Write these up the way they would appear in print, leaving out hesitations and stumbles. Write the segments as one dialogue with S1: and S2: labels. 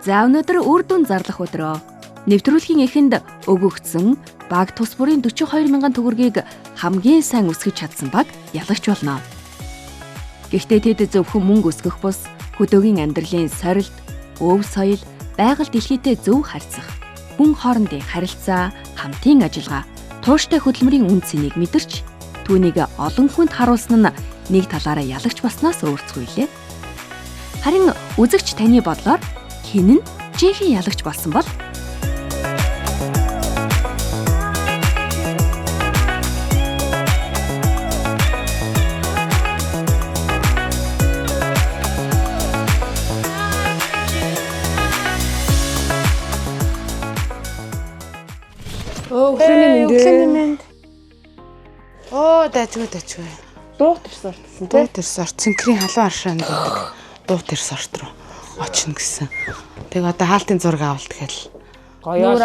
S1: За өнөөдөр үр дүн зарлах өдрөө. Нэвтрүүлгийн эхэнд өгөгдсөн баг тус бүрийн 42 мянган төгрөгийг хамгийн сайн өсгөж чадсан баг ялагч болно. Гэхдээ тэд зөвхөн мөнгө өсгөх бус хөдөөгийн амьдралын сорилт, өв соёл, байгаль дэлхийтэй зөв харьцах, хүн хоорондын харилцаа, хамтын ажиллагаа, тууштай хөдөлмөрийн үн цэнийг мэдэрч түүнийг олон хүнд харуулсан нь нэг талаараа ялагч баснаас өөрсгөө илээ. Харин үзэгч таны бодлоор хэн нь жинхэнэ ялагч болсон бол?
S2: Өглөөний мэнд. Дайцгүй. Дуу тэр сорт гэсэн тийм. Дуу тэр сорт цэнхрийн халуун аршаанд байдаг. Дуу тэр сорт руу очно гэсэн. Тэгээ одоо хаалтын зураг авалт гэхэл. Гоёор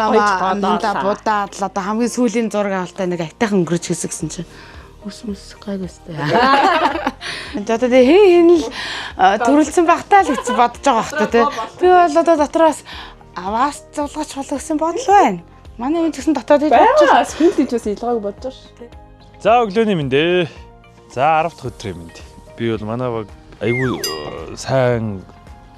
S2: будаад л одоо хамгийн сүүлийн зураг авалтаа нэг айтайхан өнгөрч хэсэгсэн чинь. Үс гайгүйстэй. Одоо хин л төрөлцсөн багтаа л гэж бодож байгаа бохтой тийм. Би бол одоо дотроос аваас зулгаж болох гэсэн бодол байна. Манай хүн гэсэн дотоод хийж бодож байгаа. Скрипт хийж бас илгааг бодож шүү.
S3: За өглөөний мэндэ. За 10 дахь өдрийн мэнд. Би бол манай баг айгүй сайн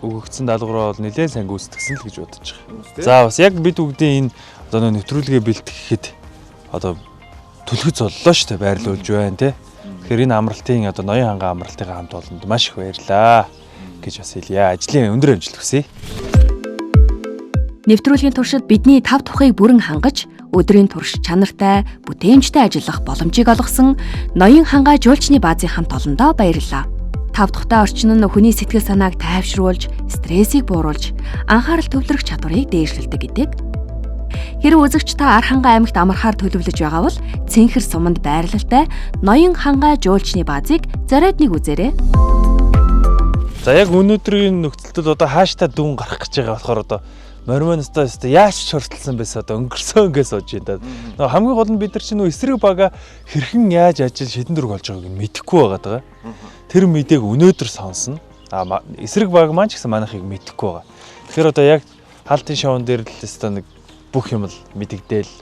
S3: өгөгдсөн даалгавраа бол нэлээд сайн гүйцэтгсэн л гэж бодож байгаа. За бас яг бид бүгдийн энэ одоо нэвтрүүлгээ бэлтгэхэд одоо түлхэц боллоо шүү дээ, байрлуулж байна те. Тэгэхээр энэ амралтын одоо ноён ханга амралтынхаа хамт олонд маш их баярлаа гэж бас хэлье. Ажлын өндөр амжилт хүсье.
S1: Нэвтрүүлгийн туршид бидний 5 тухыг бүрэн хангаж, өдрийн турш чанартай, бүтээмжтэй ажиллах боломжийг олгосон ноён ханга жуулчны баазын хамт олондоо баярлалаа. 5 дахьтай орчин нь хүний сэтгэл санааг тайвшруулж, стрессийг бууруулж, анхаарал төвлөрөх чадварыг дээшлүүлдэг гэдэг. Хэрэв үзэгч та Архангай аймагт амархаар төлөвлөж байгаа бол Цэнхэр суманд байрлалтай ноён ханга жуулчны баазыг зориод нэг үзээрэй.
S3: За яг өнөөдрийн нөхцөлд одоо хааштай дүн гарах гэж байгаа болохоор одоо Мормоностоо яаж ч хурцлсан байсан одоо өнгөрсөн гэж сууж байна. Нөгөө хамгийн гол нь бид нар чинь эсрэг бага хэрхэн яаж ажил шидэн дург болж байгааг нь мэдэхгүй байгаа. Тэр мэдээг өнөөдөр сонсно. Эсрэг баг маань ч гэсэн манайхыг мэдэхгүй байгаа. Тэгэхээр одоо яг хаалтын шоун дээр л нэг бүх юм л мэдэгдээл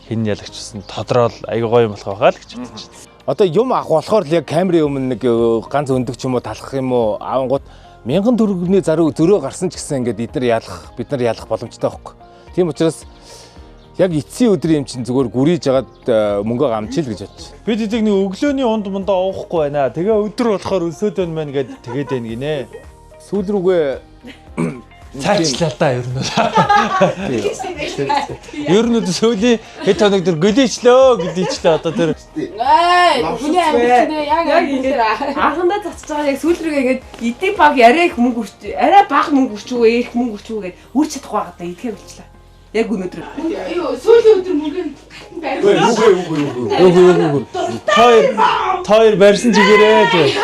S3: хэн ялагчсан тодорхойл аягүй гоё юм болох байхаа л гэж бодож байна.
S4: Одоо юм авах болохоор л яг камерын өмнө нэг ганц өндөг ч юм уу талах юм уу авангууд 1000 төгрөгийн зөрөө гарсан ч гэсэн ингээд бид нар ялах боломжтой байхгүй. Тийм учраас яг эцсийн өдрийн юм чинь зүгээр гүрийж агаад мөнгө гамчил гэж бодчих.
S3: Бид эдийг нэг өглөөний унд мундаа уухгүй байна. Тэгээ өдөр болохоор өсөөд байна мэн гэд тэгээд байна гинэ.
S4: Сүүл рүүгээ
S3: цаачлаа да ер нь. Ер нь сүүлийн хэд хоног төр гөлийчлөө гэдийчтэй одоо тэр
S2: хүний амьд яг ингэж анхандаа цацж байгаа яг сүүл рүүгээ ингэж эдийн баг арай их мөнгө өрч арай бага мөнгө өрчвөө их мөнгө өрчвөө гэд үрч чадахгүй байгаа даа идэхээр болчлаа. Яг өнөөдөр. Сүүлийн өдөр мөнгө
S3: Тоор барьсан чигээрээ тий.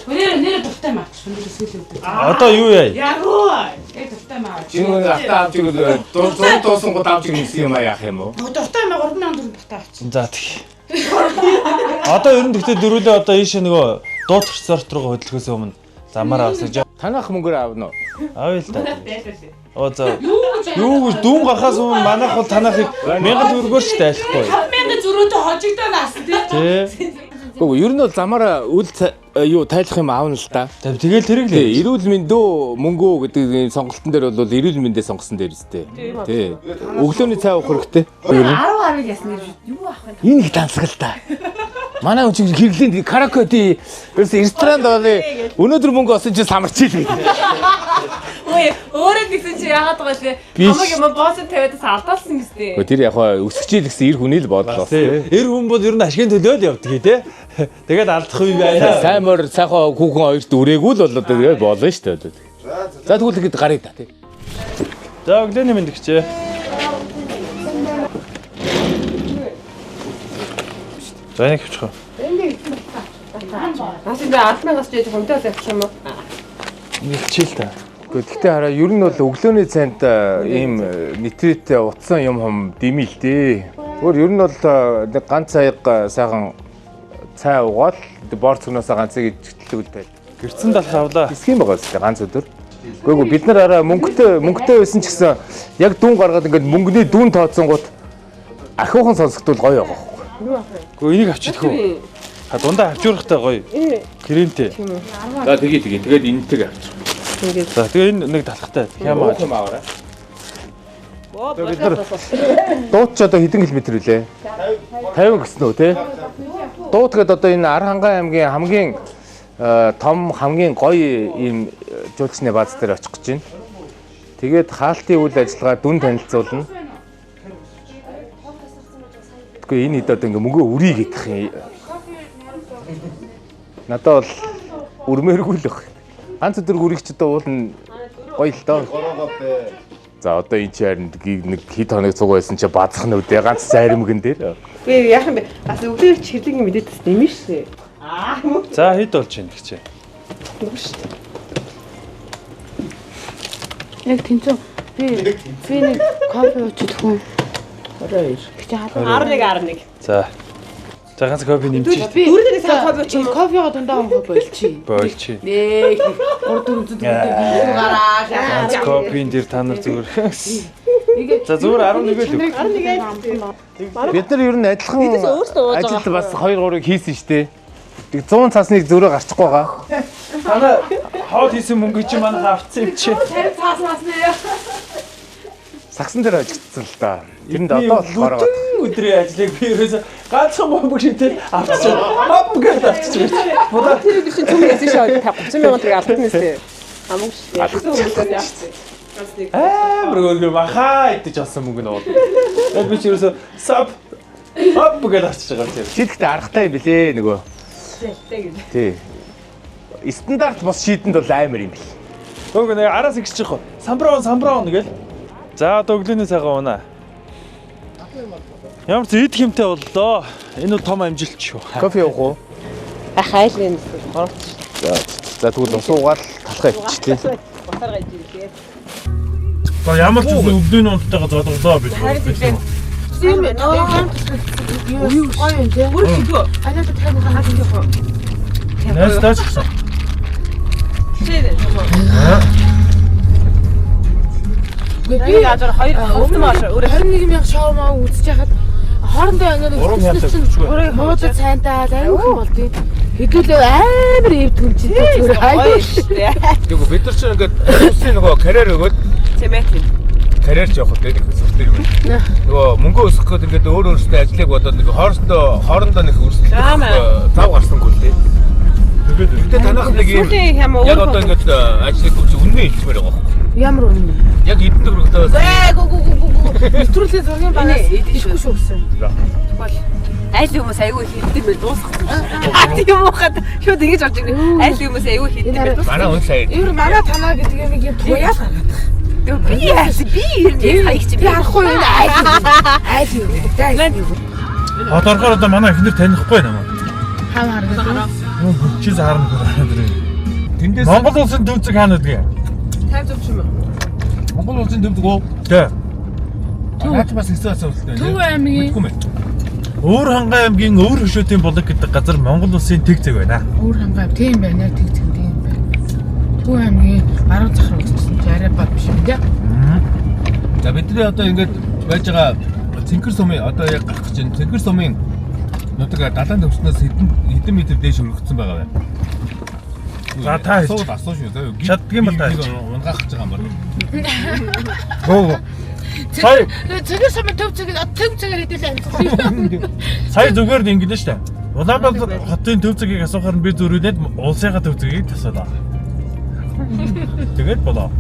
S2: Нэр дуртай маа сүүлийн өдөр.
S3: Одоо юу яа?
S2: Ягуу. Дуртай маа.
S4: Шинэ ата авч ирээл дуусан гол авч ирсэн юм яах юм уу?
S2: Дуртай маа 3000 дуртай авчих.
S3: За тий. Одоо ер нь гэхдээ дөрүлээ одоо ийшээ нөгөө дуутах сорт руу хөдлөхөөс өмнө замаар авсаж.
S4: Танах мөнгөөр аавна уу?
S3: Аавь л та. Оо за. Юу гэж дүүн гарахаас өмнө манайх бол танахыг 1000 төгрөгөөр ч тайлахгүй.
S2: 5000 зөрөөтэй хожигдоонаас тий.
S4: Гэхдээ ер нь бол замаараа үл тайлах юм аавна л та.
S3: Тэгэл тэрийг л.
S4: Эрүүл мэндөө мөнгөө гэдэг сонголтын дээр бол эрүүл мэндээ сонгосон дээр үстэй. Тий. Өглөөний цай уух хэрэгтэй.
S2: 10 ясна юу авах вэ?
S4: Энэ их тансгал та. Манай хүн чинь хэрэглээнд каракоти ерөөс ресторанд болоо өнөөдөр мөнгө олсон чинь самарч ийл гэдэг.
S2: Ой, өөрөө гэсэн чи яагаад байгаа лээ? Хамаг юм босс тавиадаас алдаалсан биз дээ.
S4: Тэр яг өсөж ийл гэсэн эр хүний л бодлоо.
S3: Эр хүн бол ер нь ашигын төлөө л явдаг тий. Тэгээд алдах үе байна.
S4: Сайн мөр сайхан хүүхэн хоёрт үрээгүй л болоо тэгээд болно шүү дээ. За тэгвэл ихэд гарыг та тий.
S3: За өглөөний мэнд гिचээ. За нэг хвчих.
S2: Нас энэ 1000-аас ч хөнтөө авчих юм уу?
S3: Нэг чил та.
S4: Гэхдээ хараа ер нь бол өглөөний цайнд ийм нитриттэй утсан юм хом димий л дээ. Өөр ер нь бол нэг ганц цайг сайхан цай уугаад бор цогноосоо ганцыг ичгэлдэг л байл.
S3: Гэрцэн талх авлаа.
S4: Хэсэг юм байгаа зү ганц өдөр. Гэхдээ бид нар арай мөнгөтэй байсан ч гэсэн яг дүн гаргаад ингээд мөнгөний дүн тооцсонгууд ахиухан сонсогдвол гоё байгаа байхгүй.
S3: Гэхдээ энийг авчихдаггүй. А дундаа авчуурахтай гоё. Крентэй.
S4: За тэгээд энэтэйг авчих.
S3: За тэгээ энэ нэг талхтай. Хямаа.
S4: Бид нар дууд ч одоо хэдэн километр вүлээ? 50 гэсэн үү те? Дууд гэдэг одоо энэ Архангай аймгийн хамгийн том хамгийн гоё ийм жуулчны бааз дээр очих гэж байна. Тэгээд хаалтын үйл ажиллагаа дүн танилцуулна. Тэгэхгүй энэ хэд одоо ингээ мөнгөө үрийг идэх юм. Надад бол өрмээргүй л баг. Ганц өдөр үрийг ч одоо уулна гоё л доо. За одоо энэ чи харин нэг хэд хоног цуг байсан чи баазах нь үдээ ганц заримгэн дээр.
S5: Би яах юм бэ? Бас өглөө чиглэг мэдээд tas нэмэн шээ.
S3: За хэд болж байна гэж.
S2: Яг тэнцүү би нэг кофе уучих хүн.
S5: 11.
S3: За. За ганц кофе нэмчих.
S5: Дөрөвдөө нэг сар кофе уучих.
S2: Кофего дундаа уух болчих.
S3: Болчих.
S2: Нээ 3-4 гараа.
S3: Ганц кофеин дээр та нар зүгээр. За зүгээр 11 л.
S4: Бид нар ер нь адилхан ажил бас 2-3-ыг хийсэн шүү дээ. Тэг 100 цаасныг зөрөө гарчихгүй байгаа.
S3: Танаа хоол хийсэн мөнгө чи манайх авцсан юм чи.
S2: 50 цааснаас нэ.
S4: Сагсан дээр ажигдсан л да. Тэрэнд одоо болохоор
S3: өдрийн ажлыг би ерөөсө ганцхан бомбог шийдэл авчихсан. Бомбог гэдэг авчихсан.
S5: Бодоо тэр гişin цүм яасан шээ 30,000 төгрөг алдсан нэстэй. Амгш.
S3: Амар гоо махаа идэж авсан мөнгө нь бол. Яг би ч ерөөсө сап бомбог гэдэг авчихсан гоо.
S4: шийдэхдээ аргатай юм билээ нөгөө. Тий. Стандарт бос шийдэнд бол амар юм бэл.
S3: Нөгөө нэг араас ихсчих гоо. Самбраун гээл. За одоо өглөөний цагаан унаа. Ямар ч эд хэмтэй боллоо. Энэ том амжилт шүү.
S4: Кофе уух уу?
S5: Хайл энэ.
S4: За тэгвэл ус уугаад талхаа иччихлээ.
S5: Босоор гаж ирлээ.
S3: За ямар ч өглөөний унтайгаа зодглоо бид.
S2: Тийм ээ. Юу гоё юм те.
S5: Бүр хидөө.
S2: Анаад тань хаад юм яах вэ?
S3: Нэс таачсан.
S5: Шээ.
S2: Би
S5: газар 2 өвдөн маш өөр
S2: 21,000 шоу маа үзэж хахад хоорондоо ингээд муудад цайнтай аюухан болдгийг хэдүүлээ амар ив түнчтэй зүгээр
S5: гоё шүү дээ.
S4: Тэгвэл бид нар ч ингээд усын нөгөө карьер өгөөд
S5: Цементийн.
S4: карьер жоох гэдэг их сүртэй юм. Нөгөө мөнгө өсгөх гээд ингээд өөрөөсөө ажлыг бодоод нэг хоорондоо нэг өрсөлдөх зав гарсангүй л дээ. Тэгээд танах нэг юм яг одоо ингээд ажлыг үгүй үнэн хэлмээр байгаа байхгүй.
S2: ямар үнэ
S4: Яг эдэн төгрөгтөө
S2: нэвтрүүлгийн зургийн банаас идэхгүй шүү гэсэн.
S5: Айл хүмүүс аягүй хийдсэн байл дуусгасан. Тийм уухад шууд ингэж орж ирнэ. Айл хүмүүс аягүй хийдсэн байл.
S4: манай хүн сая.
S2: Ер нь манай танаа гэдэг юм ийм туяас гаргадаг.
S5: Би ер нь хаягч
S2: Би арахгүй юу айл юу.
S3: Хот орохоор одоо манай эхнэр танихгүй намайг.
S2: Хам харагдав.
S3: Чи заарна гэдэг.
S4: Тэндээс
S3: Монгол улсын төвцөг хаана гэдэг юм?
S5: тайм зөв юм.
S4: Монгол улсын төвдөг үү?
S3: Тэ.
S4: Наач бас хэсэг асуулттай.
S2: Төв аймгийн
S3: Өөр хангай аймгийн өөр хөшөөтийн булаг гэдэг газар Монгол улсын тэг зэг байна.
S2: өөр хангай тийм байна тэг зэг тийм байна. Төв аймгийн баруун захар үзчихсэн чи арай бод биш юм дээ.
S4: За бидний одоо ингээд байж байгаа Цэнхэр сумын одоо яг гарах гэж байна. Цэнхэр сумын нутаг далайн төвчнөөс хэдэн метр дээш өргөгдсөн байгаа байна.
S3: За та
S4: асууж шүү заяа.
S3: Чаддгийм бол та.
S4: Унгаах гэж байгаа юм байна.
S3: Гоо. Сая
S2: Цэгэр сумын төв зэгээр хэдүүлээ амьд.
S3: сая зүгээр л ингэдэж штэ. Улаанбаатар хотын төв зэгийг асуухаар нь би зөрүүлээд улсынхаа төв зэгийг тасаалаа. Тэгээд болоо.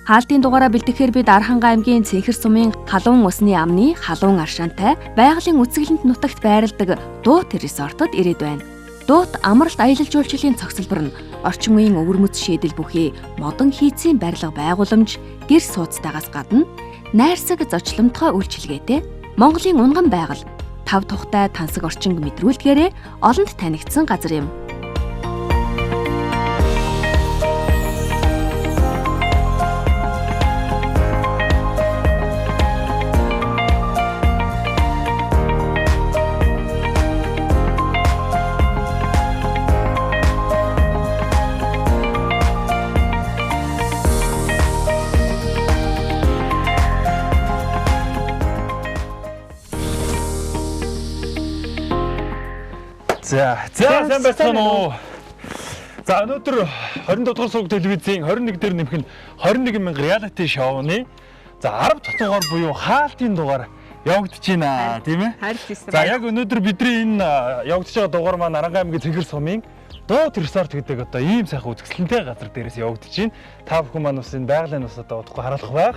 S1: Хаалтын дугаараа бэлтгэхээр бид Архангай аймгийн Цэнхэр сумын халуун усны амны халуун аршаантай байгалийн үцгэлэнт нутагт байрладаг Дуут resort-од ирээд байна. Дуут амралт аялал жуулчлалын цогцлбор нь орчин үеийн өвөрмөц шийдэл бүхий модон хийцийн барилга байгууламж гэр сууцтайгаас гадна найрсаг зочломтгой үйлчилгээтэй Монголын унган байгаль 5 тухтай тансаг орчинг мэдрүүлдгээрээ олонд танигдсан газар юм.
S3: За сайн байцгаана уу. За өнөөдөр 20 дугаар сураг телевизийн 21 дээр нэмэх нь 21000 реалити шоуны за 10 дахь дугаар буюу хаалтын дугаар явагдаж байна тийм ээ. За яг өнөөдөр бидний энэ явагдаж байгаа дугаар маань Аранга аймгийн Цэгэр сумын Дуут Resort гэдэг одоо ийм сайхан үзэсгэлэнтэй газар дээрээс явагдаж байна. Та бүхэн маань бас энэ байгалийн ус одоо удахгүй харуулах байх.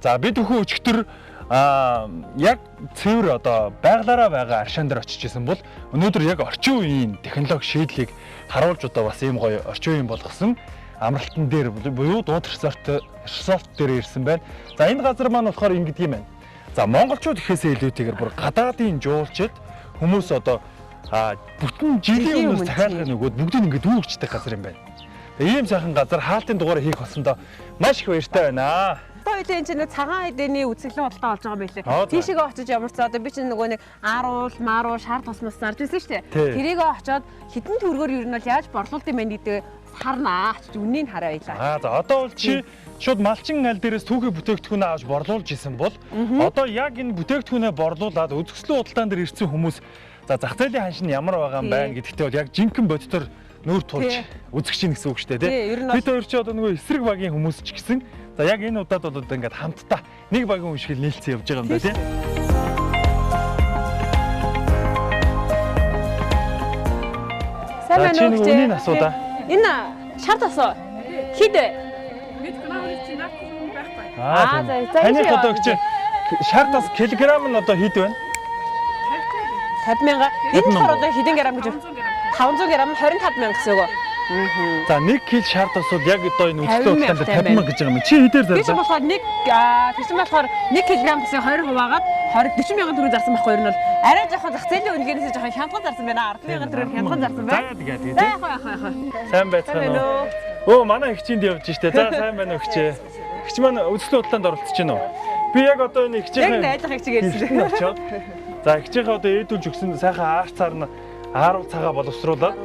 S3: За бид бүхэн өчигдөр яг цэвэр одоо байгалаараа байгаа аршаан дээр очиж исэн бол өнөөдөр яг орчин үеийн технологи шийдлийг харуулж одоо бас ийм гоё орчин үеийн болгосон амралтан дээр буюу Дуут Resort дээр ирсэн байна. За энэ газар маань болохоор ингэдэг юм байна. За монголчууд ихээсээ илүүтэйгээр бүр гадаадын жуулчид хүмүүс одоо бүтэн жилийн өмнөөс захиалгын нөгөөд бүгдийг ингэ дүүргчдэг газар юм байна. Тэгээ ийм сайхан газар хаалтын дугаараа хийх болсондоо маш их баяртай байна.
S5: Одоо энэ чинь цагаан эдэний үзэсгэлэн бодлого болж байгаа байлээ. Тийшээгээ очиж ямарчаа одоо би чинь нөгөө нэг аруул, маруул, шар тосмос зарж ирсэн шүү дээ. Тэрийгээ очоод хідэн төгрөгөөр ер нь бол яаж борлуулд юм бэ гэдэг харнаа. Үннийг хараа байлаа.
S3: За одоо бол чи шууд малчин аль дээрээс түүхий бүтээгдэхүүнээ авч борлуулж исэн бол одоо яг энэ бүтээгдэхүүнээ борлуулад үзэсгэлэн худалдаан дээр ирсэн хүмүүс за зах зээлийн ханш нь ямар байгаа юм байна гэдэгтээ бол яг жинхэнэ бодитоор нүүр тулж үзэх чинь гэсэн үг шүү дээ тийм. Бид хоёр ч одоо нөгөө эсрэг багийн хүмүүс ч гэсэн за яг энэ удаад бол одоо ингээд хамтдаа нэг багийн хүн шиг нийлцэн явж байгаа юм байна тийм.
S5: Сайн байна уу гэж.
S3: Үнийн асуудаа.
S5: Энэ шар тосоо хэд вэ?
S3: Таны одоо гэж шар тос килограмм нь одоо хэд вэ?
S5: 50,000. Энэ болохоор одоо хэдэн грамм гэж? 500 грамм 25,000 гэсэн үг.
S3: За 1 кг шар тосууд яг одоо энэ үзэсгэлэн худалдаанд 50,000 гэж байгаа юм. Чи хэдээр зарлаа?
S5: Тийм болохоор 1 кг гэсэн 20% агаад 40,000 төгрөг зарсан байхгүй юу? Энэ бол арай жоохон зах зээлийн үнэгээрээс жоохон хямдхан зарсан байна. 10,000 төгрөг хямдхан зарсан байна.
S3: За тэгээд
S5: яах.
S3: Сайн байцгаана уу? Өө манай ихчинд явж штэ. За сайн байна уу ихчээ. Ихч маань үзэсгэлэн худалдаанд оролцож байна уу? Би яг одоо энэ ихчээ
S5: найзах ихчээ гэлсэн.
S3: За ихчээ одоо ээдүүлж өгсөн сайхан аарч цаар нь 10 цагаа боловсруулаад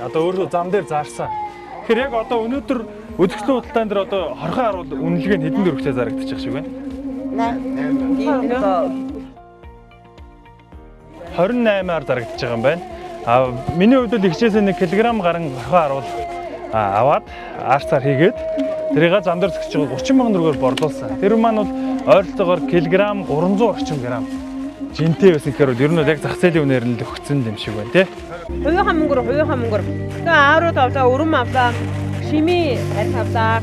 S3: одоо өөрөө зам дээр заарсан. Тэгэхээр яг одоо өнөөдөр үзэсгэлэн худалдаан дээр одоо хорхон харуул үнэлгээ нь хэдэн төгрөгтэй зарагдчих шиг байна? 28-аар зарагдчих байгаа юм байна. Миний хувьд л ихчээс 1 кг гарan хорхон харуул аваад аарцаар хийгээд тэрийг зам дээр зогсож байгаа 30,000 төгрөгөөр борлуулсан. Тэр маань бол ойролцоогоор килограмм 300 орчим грамм жинтэй байсан гэхээр ер нь яг зах зээлийн үнээр нь л өгцөн юм шиг байна тий.
S5: Хувийнхаа мөнгөөр. Тэгээ аарууд авлаа, өрөм авлаа, шими арх авлаа.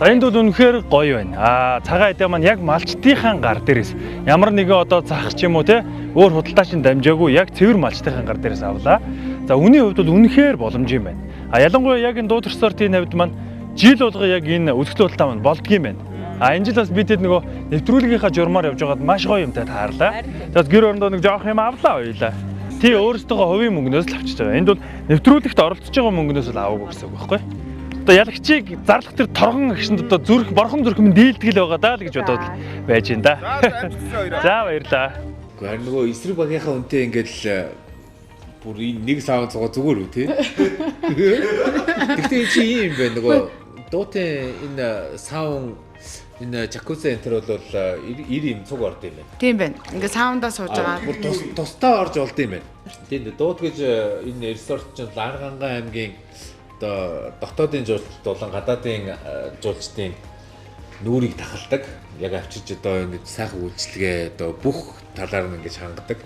S3: Энд бол үнэхээр гоё байна. Цагаан эдээ маань яг малчтынхаа гар дээрээс ямар нэгэн одоо зах ч юм уу тий өөр худалдаачийн дамжаагүй яг цэвэр малчтынхаа гар дээрээс авлаа. За үнийн хувьд бол үнэхээр боломж юм байна. Ялангуяа яг энэ Дуут Resort-ийн хувьд маань жил болго яг энэ үзэсгэлэн худалдаа маань болдгийм байна. Энэ жил бас бид нөгөө нэвтрүүлгийнхаа журмаар явж байгаад маш гоё юмтай таарлаа. Тэгээд гэр орондоо нэг жоох юм авлаа хоёлаа. Тий өөрсдөө хувийн мөнгнөөс л авчиж байгаа. Энд бол нэвтрүүлэгт оролцож байгаа мөнгнөөс л аваагүй гэсэн үг байхгүй. Одоо ялагчийг зарлах тэр торгон агшинд одоо зүрх борхон зүрхэм дийлдэг л байгаа даа л гэж бодоод байж энэ да. За баярлаа.
S4: Гэхдээ нөгөө эсрэг багийнхаа үнэтэй ингээд л бүр энэ нэг сав зугаа зүгээр үү тий. Гэхдээ чи ийм байна нөгөө дуутын энэ савн энэ жакузи энтер бол 90 юм цуг орд юм байна.
S2: Тийм байна. Ингээ саундаа сууж байгаа.
S4: Бүр тусдаа орж олд юм байна. Тийм дуут гэж энэ resort чинь Ларганга аймгийн одоо дотоодын жуулчд болон гадаадын жуулчдын нүрийг тахалдаг. Яг авчирч одоо ингэ сайхан үйлчлэгээ одоо бүх талаар нь ингэж хангадаг.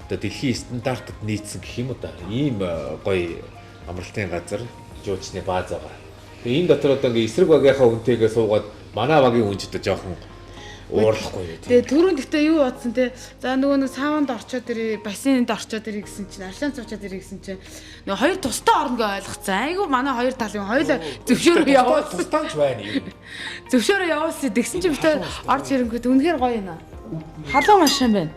S4: Одоо дэлхийн стандартад нийцсэн гэх юм уу та. Ийм гоё амралтын газар жуулчны бааз байгаа. Тэгээ энэ дотор одоо ингэ эсрэг багийнхаа үнэтэйгээ суугаад манай багийн үнж одоо жоохон уурлахгүй юу.
S2: Тэгээ түрүүн гэхдээ юу бодсон те. За нөгөө нэг саунд орчоод ирээ, бассейнд орчоод ирээ гэсэн чинь, аршаан цуучаад ирээ гэсэн чинь нөгөө хоёр тусдаа орно гэж ойлгоцсон. Айгу манай хоёр талын хоёулаа зөвшөөрөө явуулсан.
S4: Тусдаач байна юу.
S2: Зөвшөөрөө явуулсан. Тэгсэн чинь битээ орж ирэнгүүт үнэхээр гоё юм аа. Халуун аршаан байна.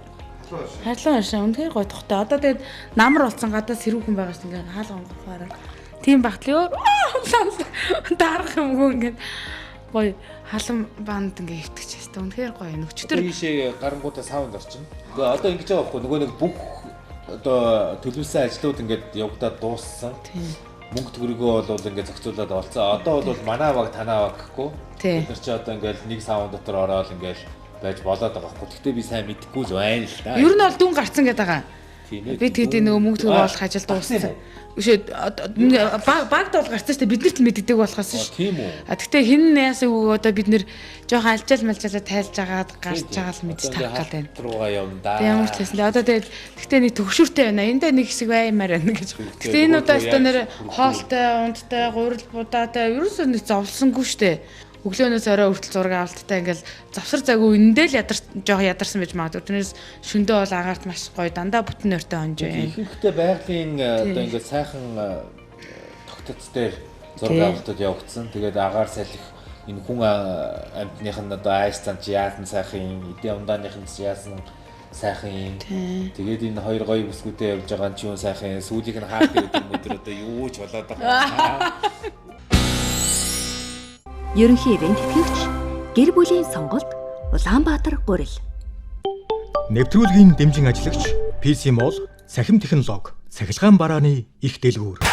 S2: Халуун аршаан үнэхээр гоё тухтай. Одоо тэгээд намар болсон гадаа сэрүүхэн байгаа шүү ингээ хаалган гохоороо. Тийм багтлаа. Дарах юмгүй ингээ гоё халам банд ингээ хөвтгч хэвээр үнэхээр гоё нөчтөр
S4: ийшээ гарангуудаа саунд орчин. Гэхдээ одоо ингэж байгаа байхгүй нөгөө нэг бүх одоо төлөвлөсөн ажлууд ингээд явагдаад дууссан. Мөнгө төгрөгөө бол ингээд зохицуулаад олцсон. Одоо бол манай баг танаа баг гэхгүй. Бид нар чи одоо ингээд нэг саунд дотор ороод ингээд байж болоод байгаа байхгүй. Гэхдээ би сайн мэдэхгүй л байна л да.
S2: Ер нь бол дүн гарцсан гэдэг байгаа. Би тэгээд нөгөө мөнгө төгрөг олох ажил дууссан. Багт бол гарцсан шүү дээ. Бид нарт мэддэг болохоос шүү.
S4: Тийм үү.
S2: Гэхдээ хин яасан үг одоо бид нэр жоохон алжаал малжаалаа тайлж агаад гарч байгаа л мэдж тавих гал байна.
S4: Руугаа явна да.
S2: Ямар ч хэлсэн. Одоо тэгээд гэхдээ нэг төгшүүртэй байна. Энд нэг хэсэг баймаар байна гэж. Гэхдээ энэ удаа өстө нэр хоолтой, ундтай, гурил будаатай ерөөсөө нэг зовлсонгүй шүү дээ. Өглөөнөөс орой хүртэл зураг авалттай ингээл завсар загуу эндээ л жоохон ядарсан байж магадгүй. Тэрнээс шөндөө бол агаарт маш гоё дандаа бүтэн нойртой онж байна.
S4: Ихэнхдээ байгалийн одоо ингээд сайхан тогтоц дээр зураг авалтад явагдсан. Тэгээд агаар салхих энэ хүн амьтных нь одоо айс цанч яасан сайхан, эдийн ундааных нь яасан сайхан юм. Тэгээд энэ хоёр гоё бүсгүүтэй явж байгаа нь ч юу сайхан, сүүлийг нь хаах гэдэг юм өдөр одоо юу ч болоод байгаа.
S1: Ерөнхий ивент тэтгэгч гэр бүлийн сонголт Улаанбаатар гурил.
S6: Нэвтрүүлгийн дэмжин ажиллагч PC Mall, Сахим технологи, цахилгаан барааны их дэлгүүр.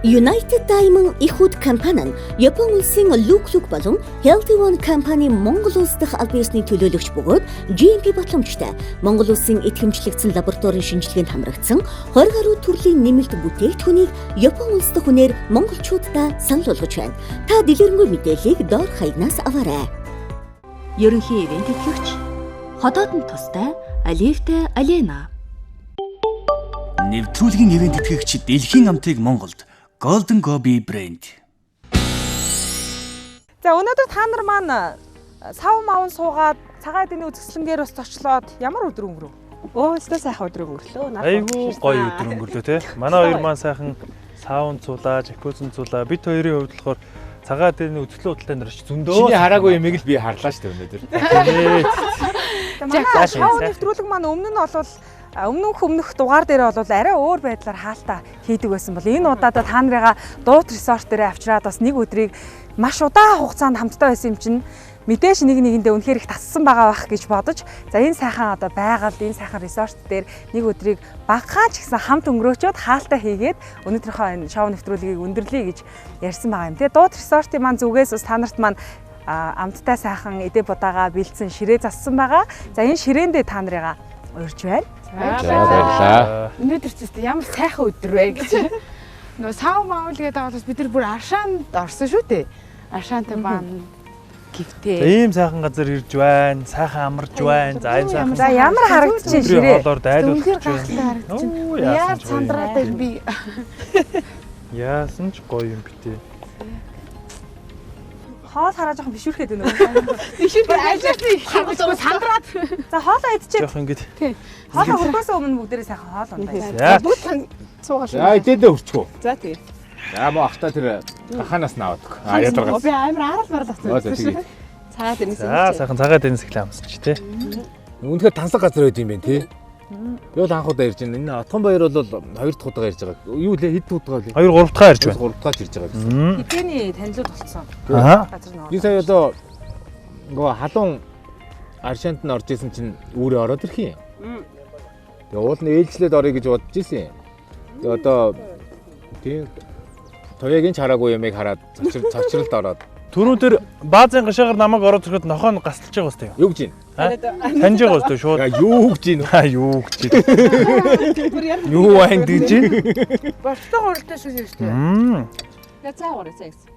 S7: United Diamond Ихүүд компани нь Япон улсын Лук болон Healthy One компани Монгол улс дахь аль биесний төлөөлөгч бөгөөд GMP батламжтай Монгол улсын итгэмжлэгдсэн лабораторийн шинжилгээнд хамрагдсан 20 гаруй төрлийн нэмэлт бүтээгдэхүүнийг Япон улс дахь үнээр монголчуудаа санал болгож байна. Та дэлгэрэнгүй мэдээллийг доор хаягнаас аваарай.
S1: Ерөнхий ивент тэтгэгч Ходоодны тустай Аливтай Алена.
S6: Нэвтрүүлгийн ивент тэтгэгч Дэлхийн амтыг Монголд Golden Gobi брэнд.
S5: За өнөөдөр та нар маань сав маун суугаад цагаан эдний үзэсгэлэнгээр бас зочлоод ямар өдөр өнгөрөв? Өөстөө сайхан өдөр өнгөрлөө.
S3: Айгуу гоё өдөр өнгөрлөө те. Манай хоёр маань сайхан саунд цуулаа, жакузин цуулаа. Бид хоёрын хувьд болохоор цагаан эдний үзэсгэлэн хөтөлтэй нэрч зөндөө.
S4: Чиний хараагүй юмыг л би харлаа шүү дээ өнөөдөр.
S5: Манай шоу нэвтрүүлэг маань өмнө нь бол өмнөх дугаар дээр бол арай өөр байдлаар хаалтаа хийдэг байсан бол энэ удаадаа та нарыгаа дуут resort дээр авчираад бас нэг өдрийг маш удаан хугацаанд хамтдаа байсан юм чинь мэдээж нэг нэгэндээ үнэхээр их тассан байгаа байх гэж бодож за энэ сайхан одоо байгальд энэ сайхан resort дээр нэг өдрийг багахан ч гэсэн хамт өнгөрөөчөөд хаалтаа хийгээд өнөөдрийнхөө энэ шоу нэвтрүүлгийг өндөрлөе гэж ярьсан байгаа юм. Тэгээ дуут resort-ийн маань зүгээс бас та нарт маань амттай сайхан эдээ будаага бэлдсэн ширээ зассан байгаа. За энэ ширээндээ та нарыгаа урьж байна.
S4: Баярлалаа.
S2: Өнөөдөр ч ямар сайхан өдөр вэ гэж. Нөө сав маул гэдэг байгаас бид нар бүр Аршаанд орсон шүү дээ. Аршаантай баан гівтэй.
S3: Ийм сайхан газар ирж байна, сайхан амарч байна. За энэ сайхан.
S5: За ямар харагдчих ширээ.
S3: Хоолоор дайлуулж
S2: байна. Яа сандраад би.
S3: Яасан ч гоё юм битээ.
S5: Хоол хараа жоохон бишүүрхэд байна уу?
S2: Бишүүрхэд ажилласан сандраад.
S5: За хоолоо идчихээ.
S3: Жоох ингэж.
S5: Хоолоо хөрхөөс өмнө бүгдээрээ сайхан хоол ундаа.
S3: За.
S4: За идээдээ өрчгөө.
S5: За тэгээ.
S4: За мөн ахта тэр хаханаас наваад. Ядаргаас.
S5: Би амар арал
S4: тавцсан.
S5: Цаад энэс.
S3: За сайхан цагаан дэнс эхлээ амсч тий.
S4: Үнэхээр тансаг газар байд юм байна тий. Би бол анх удаа ирж байна. Энэ Отгон баяр бол хоёр дахь удаа ирж байгаа. Юу лээ хэд удаа вэ?
S3: 2 3 дахь ирж байна.
S4: 3 дахь ирж байгаа гэсэн.
S5: Хэдийний танилуд болцсон.
S3: Аа.
S4: Би сая одоо нөгөө халуун Аршаанд нь орж исэн чинь үүрээ ороод ирэх юм. Тэгээ уул нь ээлжлээд орё гэж бодож исэн. Тэгээ одоо тийм тоягийн чараагүй юмыг хараад цочролд ороод.
S3: Түрүүн тэр баазын гашаагаар намайг ороод ирэхэд нохоо нь гасалж байгаа үстэй.
S4: Юу гэж юм?
S3: Таньж байгаа үстэй шууд.
S4: Юу гэж юм?
S3: Юу гэж юм? Юу байна гэж юм?
S2: Болтой гурилтай шүү дээ.
S5: За цаагаар цаагс.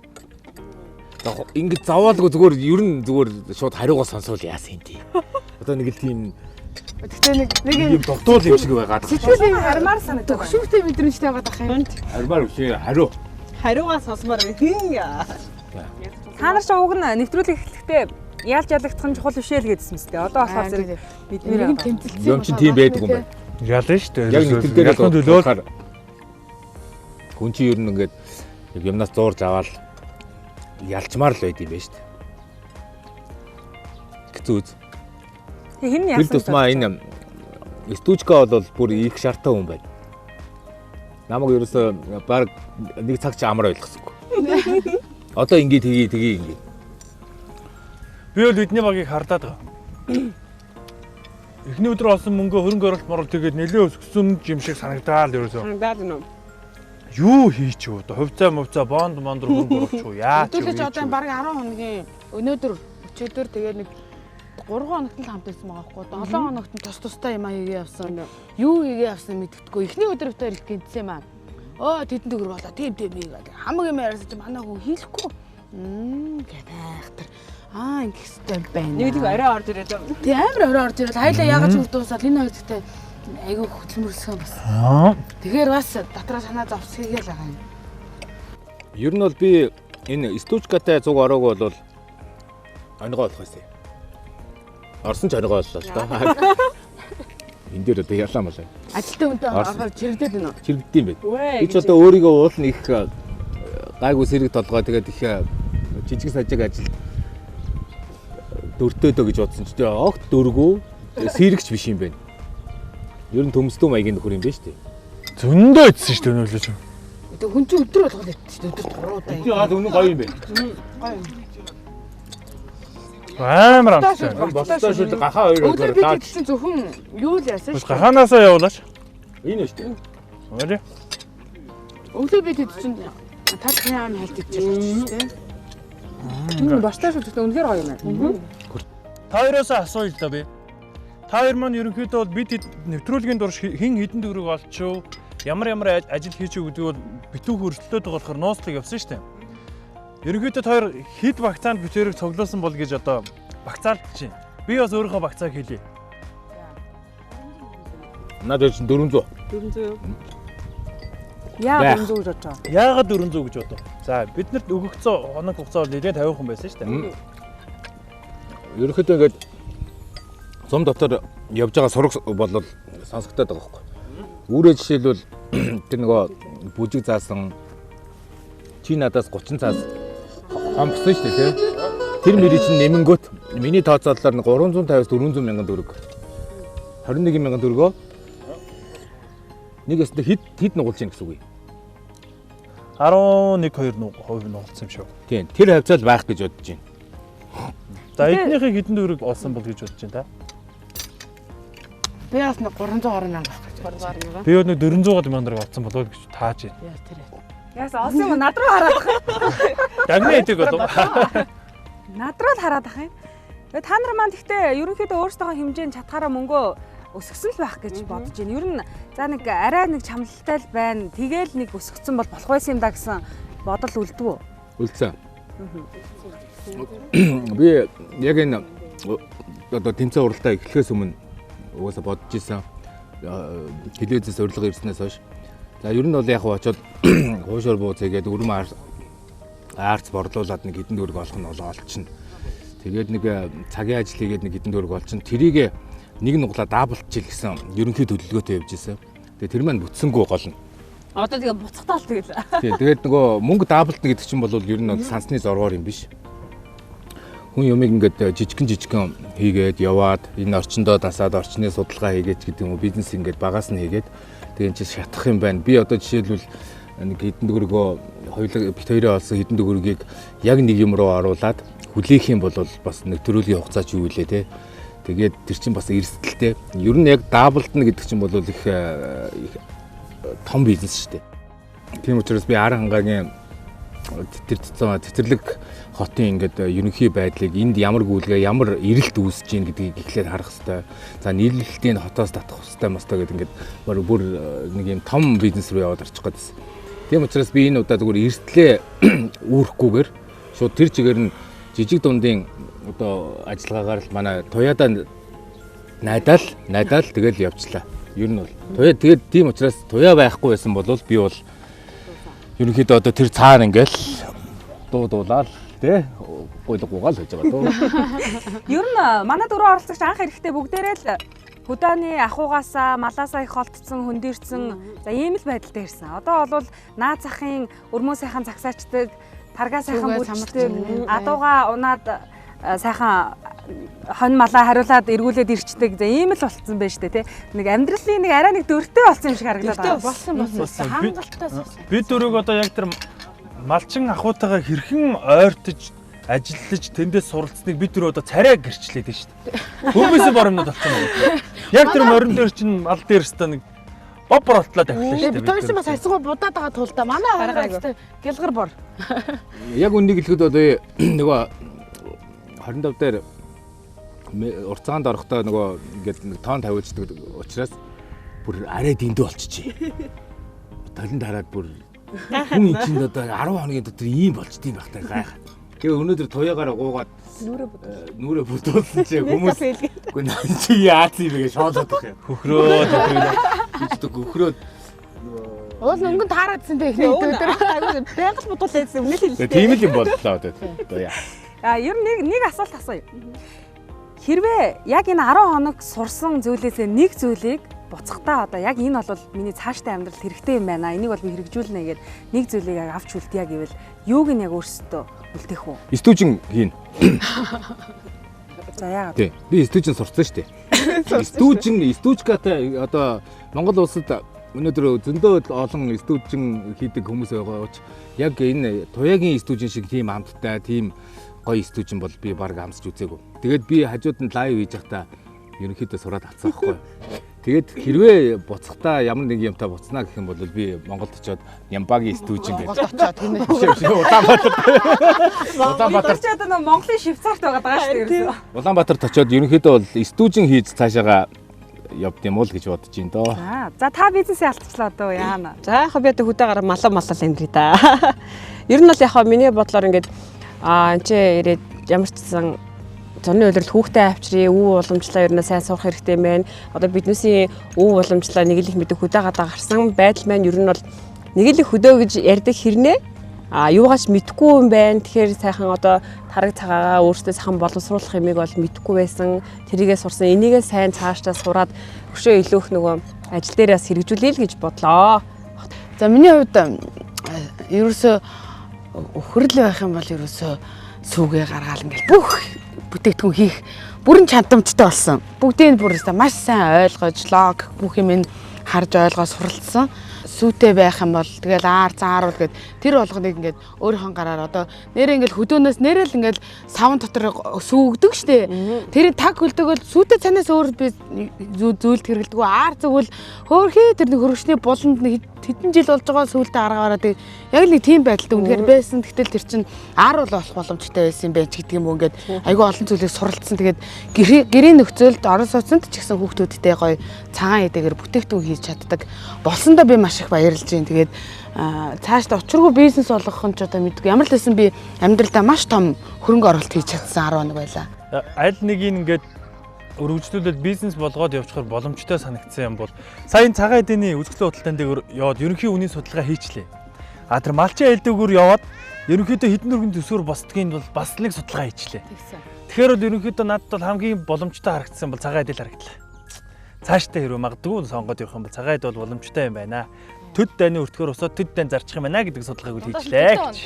S4: Ингээд заваалгүй зүгээр ер нь зүгээр шууд хариугаа сонсвол яасан юм тий. Одоо нэг л тийм
S2: Гэхдээ нэг
S4: юм тогтуул юм шиг байгаад.
S2: сэтгэлийн хармаар санагдав. Төгшүүртэй мэдрэмжтэй байгаад ах юм.
S4: Хармаар үгүй хариу.
S5: Хариугаа сонсмоор хин. Та нар ч уг нь нэвтрүүлэг эхлэхдээ яалж ялагдах нь чухал биш л гэдсэн мэт. Одоо болохоор зэрэг бидний
S2: нэг тэмцэлцсэн.
S4: Юм чинь тийм байдаг юм байна.
S3: Ялна шүү дээ.
S4: Яг нэвтрүүлгээр
S3: төлөөл
S4: хүн чинь ер нь ингээд юмнаас зуурж аваад ялчмаар л байд юм байна шүү дээ. Хэцүү үз.
S5: хин
S4: Тэр тусмаа энэ стужка бол бүр их шартай хүн байна. Намайг ерөөсөө баг нэг цаг чи амар ойлгосонгүй. Одоо ингэ тгий ингэ.
S3: Би бол бидний багийг хардаад байгаа. Эхний өдөр олсон мөнгөө хөрөнгө оруулалт морол тэгээд нэлээд өсгсөн юм шиг санагдаад ерөөсөө.
S5: Санагдаад байна уу?
S3: Юу хийч үү? Хувьцаа мөвцаа бонд руу хөрөнгө оруулах уу? Яач юу?
S2: Өдөртөж одоо баг 10 хоногийн өнөөдөр өчигдөр тэгээд нэг 3 хоногт л хамт байсан байгаа байхгүй. 7 хоногт нь тустай юм аяа явсан. Юу хийгээ явсан мэддэхгүй. Эхний өдөр битээр их гинцсэн юм аа. Оо тэдэн төгөр болоо тийм гэдэг. Хамаг юм ярьсан чи манай хүн хийхгүй. Гэдэг айхтар. Ингэхстэй байна.
S5: Нэг тийм арай орж ирээд.
S2: Тий амар орой орж ирээд хайлаа ягаад ч үрдуусаад энэ хоёр гэхдээ айгүй хөтөлмөрсөн бас. Тэгэхээр бас дотроо санаа зовсгийгээл байгаа юм.
S4: Ер нь бол би энэ стужкатай зүг ороогүй бол онигоо болох байсан. Орсон ч онигоо боллоо л доо. Энд дээр одоо ялаа малаа.
S2: Ажилтны хүнтэй орохоор чирэгдээд байна уу?
S4: Чирэгдэв юм байна. Би ч одоо өөрийгөө уулна их гайгүй сэрэг толгой тэгээд их жижиг сажиг ажил дөртөөдөө гэж бодсон ч тэгээ огт дөргөө сэрэгч биш юм байна. Ер нь төмсдөө маягийн нөхөр юм байна шүү дээ.
S3: Зөндөө идсэн шүү дээ өнөөлөөч.
S2: Тэгээ хүн чинь өдөр болгоод идсэн шүү дээ. Өдөр 3 удаа.
S4: Би өнөө гоё юм байна.
S2: Гоё.
S3: Амар амттай.
S4: Босдоо шүү дээ гахаа хоёр
S2: өдөр бид идсэн зөвхөн юу л яасан шүү дээ.
S3: Гахаанаасаа явуулаач.
S4: Энэ шүү дээ.
S3: Орой.
S2: Өглөө бид идсэн тасхын аим хайлт идчихсэн шүү дээ.
S5: Бостой шүү дээ. Үнэхээр гоё юм байна.
S3: Та хоёроос асууя л да би. Та хоёр маань ерөнхийдөө бол бид нэвтрүүлгийн дурш хэн хэдэн төгрөг олчихв, ямар ажил хийчихв гэдэг бол битүү хөрсөлтөд байгаа болохоор нууцлаг явсан шүү дээ. Ерөнхийдөө та хоёр хэд багцаанд битүүрийг цуглуулсан бол гэж одоо багцаалт чинь. Би бас өөрийнхөө багцааг хэлье.
S4: Надад чинь 400.
S5: 400 юу? Яа 400 гэж бодож байгаа.
S3: Яагаад 400 гэж бодов? За биднэрт өгөгдсөн хоног хугацаа бол нэлээд 50 хүн байсан шүү дээ.
S4: Ерөнхийдөө ингээд зам дотор явж байгаа сураг бол сонсогдоод байгаа байхгүй. Үүрээ жишээлбэл тэр нөгөө бүжиг заасан чи надаас 30 цаас хомгсон шүү дээ тий. Тэр мөрий чинь нэмэнгөт миний тооцоололоор 350-аас 400 мянган төгрөг. 21 мянган төгрөгөө нэг өстө хэд нугалж ийн гэсэн үг юм.
S3: 11-2% нугалсан юм шүү.
S4: Тийм. Тэр хавцаал байх гэж бодож байна.
S3: За эднийхээ хэдэн төгрөг олсон бол гэж бодож байна та?
S2: Би бас нэг 320 мянга авах гэж бодож байгаа.
S3: Би бол нэг 400 мянган олсон болов гэж тааж байна.
S2: Яа тэр.
S5: Яас олсон юм над руу хараад байгаа.
S3: Дагны эдэг болов.
S5: Над руу л хараад байгаа юм. Тэгээ та нар маань гэхдээ ерөнхийдөө өөрсдөө хэмжээнд чадхаараа мөнгөө өсгсөн л байх гэж бодож байна. Ер нь за нэг арай нэг чамлалтай л байна. Тэгээл нэг өсгсөн бол болох байсан юм да гэсэн бодол үлдв үү?
S4: Үлдсэн. Би яг энэ одоо тэмцээн уралдаа эхлэхээс өмнө угаасаа бодож исэн. Телевизээс урилга ирснээс хойш. За ер нь бол яг очоод хуушаар бууз хийгээд өрөм арц борлуулад нэг хэдэн төгрөг олох нь олчихно. Тэгээд нэг цагийн ажил хийгээд нэг хэдэн төгрөг олчихно. Тэрийг нэг нуглаа даблчил гэсэн ерөнхий төлөвлөгөөтэй явж исэн. Тэгээд тэр маань бүтсэнгүй гол нь.
S5: Одоо тэгээ буцахтаа л тэгэл.
S4: Тий, тэгээд нөгөө мөнгө даблтна гэдэг чинь бол ер нь сансны зоргоор юм биш. Хүн юмыг ингээд жижигэн хийгээд яваад энэ орчиндөө дасаад орчны судалгаа хийгээд гэдэг юм уу бизнес ингээд багаас нь хийгээд тэгээд чи шатах юм байна. Би одоо жишээлбэл нэг хэдэн төгрөгөө хоёулаа бит хоёроо олсон хэдэн төгрөгийг яг нэг юм руу оруулаад хүлээх юм бол бас нэг төрөлийн хугацаа ч юу вэ те. Тэгээд тэр чинь бас эрсдэлтэй. Ер нь яг даблтна гэдэг чинь бол их том бизнес шүү дээ. Тийм учраас би Ар хангагийн цэцэрлэг хотын ингээд ерөнхий байдлыг энд ямар гүйлгээ ямар эрэлт үүсэж гин гэдгийг эхлээд харах хэрэгтэй. За нийлүүлэлтийн хотоос татах хэрэгтэй мостой гэдэг ингээд бүр нэг юм том бизнес руу яваад орчих гэдсэн. Тийм учраас би энэ удаа зүгээр эрсдлээ үүрхгүйгээр шууд тэр чигээр нь жижиг дундын одоо ажиллагаагаар л манай туяадаа найдаал тэгэл явчлаа. Ер нь бол туяа тэгээд тийм учраас туяа байхгүй байсан бол би бол ерөнхийдөө одоо тэр цаана ингээл дуулаад тий гуйлгуугаал хийж байгаа дөө.
S5: Ер нь манай дөрөв оролцогч анх эрэхтэй бүгдээрээ л хөдөөний ахуйгаасаа малаасаа их холтсон хөндөрсөн за ийм л байдалтай ирсэн. Одоо бол наад захын өрмөө сайхан загсаачдаг, таргаа сайхан бүрчдэг, адууга унаад сайхан хон малаа хариулаад эргүүлээд ирчдэг. За ийм л болцсон байж тээ. Нэг амьдралын нэг арай нэг дөртэй болсон юм шиг харагдаад байна.
S2: Болсон. Хангалттай.
S3: Бид дөрөв одоо яг тэр малчин ахуйтайгаа хэрхэн ойртож ажиллаж тэндээс суралцсныг бид дөрөв одоо царай гэрчлээд байна шүү дээ. Хүмүүсийн боромнод болсон юм. Яг тэр морин дээр чинь мал дээр өстө нэг бобор болтлоо тавьлаа шүү дээ.
S2: Бид хоёрын бас хайсгуу будаад байгаа тулдаа манай хараагаастай гэлгэр бор.
S4: Яг үнийг хэлэхэд одоо нөгөө 25 дээр урцаанд орохдоо нөгөө ингээд нэг тоон тавиулждаг учраас бүр арай дэндүү болчихжээ. Талент хараад бүр хүн чинь одоо 10 хоногийн дотор ийм болчдгийг багтаа гайхаад. Тэгээ өнөөдөр туяагаараа гуугаад нүрээ бүтүүлсэн чи хүмүүс үгүй наа чи яац юм бэ гэж шоолоод байгаа юм. Хөхрөөд хөхрөөд
S2: Уул өнгөнд таараадсан те ихний өдөр айгуу байгаль бодуулсан үнэ л хэлээ.
S4: Тийм л юм боллоо одоо яа.
S5: Ер нь нэг асуулт асууя. Хэрвээ яг энэ 10 хоног сурсан зүйлээсээ нэг зүйлийг буцахтаа одоо яг энэ бол миний цаашдаа амьдралд хэрэгтэй юм байна. Энийг бол би хэрэгжүүлнэ гэгээд нэг зүйлийг яг авч үлдээе гэвэл юуг нь яг өөрсдөө үлдээх үү?
S4: Стүүжин хийн.
S5: За яагаад?
S4: Тий. Би стүүжин сурцсан шүү дээ. Стүүжгатай одоо Монгол улсад өнөөдөр зөндөө олон стүүжин хийдэг хүмүүс байгаа ч яг энэ туяагийн стүүжин шиг тийм амттай, тийм гоё стүүжин бол би баг амсч үзээгүй. Тэгээд би хажууд нь лайв хийж байхдаа ерөнхийдөө сураад авсан байхгүй. Тэгээд хэрвээ буцахтаа ямар нэг юмтай буцнаа гэх юм бол би Монголд очиод Ямбагийн стүүжин гэж
S2: очиод тийм ээ.
S5: Улаанбаатар ч одоо Монголын Швейцарт байгаа даа шүү дээ.
S4: Улаанбаатарт очиод ерөнхийдөө бол стүүжин хийж цаашаага явд юм уу л гэж бодож байна доо.
S5: За та бизнесээ алдчихлаа одоо яана.
S8: За яг би одоо хөдөө гараа малаа амьдрий да. Ер нь бол яг миний бодлоор ингээд энэ ч ирээд ямар ч гэсэн зурны үйлрэл хүүхдээ авчрээ, өв уламжлаа ер нь сайн сурах хэрэгтэй юм байна. Одоо биднээсийн өв уламжлаа нэг л их мэдээ хөдөө гадаа гарсан байдал маань ер нь бол нэг л их хөдөө гэж ярьдаг хэрнээ юугаач мэдэхгүй юм байна. Тэгэхээр сайхан одоо тараг цагаагаа өөртөө сайхан боловсруулах юмыг бол мэдэхгүй байсан. Тэрийгээ сурсан. Энийгээ сайн цаашдаа сураад өшөө илүүх нөгөө ажил дээрээс хэрэгжүүлэе л гэж бодлоо.
S2: За миний хувьд ерөөсөө өхрөл байх юм бол ерөөсөө сүүгээ гаргаал ингээл бүх бүтээгдэхүүн хийх бүрэн чадамжтай болсон. Бүгдийг бүр маш сайн ойлгож, лог бүх юм харж ойлгоо суралцсан. Сүүтэй байх юм бол тэгэл зааруул гэд тэр болгоныг ингээд өөрийнхөө гараар одоо нэрээ ингээд хөдөөнөөс нэрэл ингээд савн дотор сүүгдэг штэ. Тэрийг таг хөлдөг бол сүүтэй цанаас өөр би зүйлд хэрэгэлдэг. Зүгэл хөөрхий тэр нэг хөргөчний буланд нэг хэдэн жил болж байгаа сүүлдээ гаргаараа тэг яг нэг тийм байдалтай үнэхээр байсан. Гэтэл тэр чин бол болох боломжтой байсан юм байж гэдэг юм уу ингээд айгүй олон зүйлийг суралцсан. Тэгээд гэрийн нөхцөлд орон сууцнд ч гэсэн хүүхдүүдтэй гоё цагаан эдэгээр бүтээгдэхүүн хийж чаддаг. Болсондоо би маш их баярлж байна. Тэгээд цаашдаа учиргүй бизнес болгох нь ч одоо мэдгүй. Ямар л байсан би амьдралдаа маш том хөрөнгө оруулалт хийж чадсан 10 хоног байлаа.
S3: Аль нэг ингээд өргөжлүүлээд бизнес болгоод явчихаар боломжтой санагдсан юм бол сая цагаан эдний үзэсгэлэн худалдаан дээр яваад ерөнхий үнийн судалгаа хийчлээ. Тэр малчин айлдагөр яваад ерөнхийдөө хэдэн өргөн төсөөр босдгийг бол бас нэг судалгаа хийчлээ. Тэгэхээр бол ерөнхийдөө надад бол хамгийн боломжтой харагдсан бол цагаан эдэл харагдлаа. Цаашдаа хэрвээ магадгүй сонгоод явах юм бол цагаан эд бол боломжтой юм байна. Төд дайны өртгөөр усаад төд дайн зарчих юм байна гэдэг судалгааг үл хийчлээ гэж.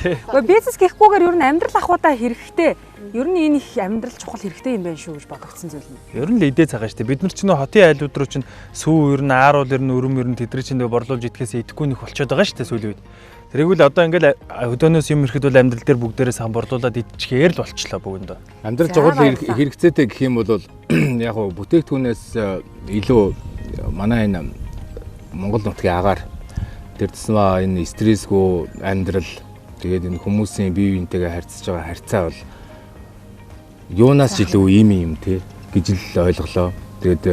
S5: Гэхдээ бизнес гэхгүйгээр ер нь амьдрал ахуйдаа хэрэгтэй. Ер нь энэ их амьдрал чухал хэрэгтэй юм байна шүү гэж бодогдсон зүйл нь.
S3: Ер нь л идээ цагаан шүү дээ. Бид нар ч нөө хотын айлууд руу чинь сүү ер нь ааруул ер нь өрөм ер нь тэдний чинь борлуулж идэхээс идэхгүй нөх болчиход байгаа шүү дээ сүүлийн үед. Тэрийг л одоо ингээл хөдөөнөөс юм ирэхэд бол амьдрал дээр бүгдээрээ сан борлуулад идчихээр л болчлоо бүгэндээ.
S4: Амьдрал жагуул хэрэгцээтэй гэх юм бол яг хөө бүтээгдэхүүнээс илүү манай энэ Монгол нутгийн агаар тэр тусмаа энэ стрессгүй амьдрал тэгээд энэ хүмүүсийн бие биентэйгээ харьцаж байгаа харьцаа бол юунаас илүү ийм юм те гэж л ойлголоо. Тэгээд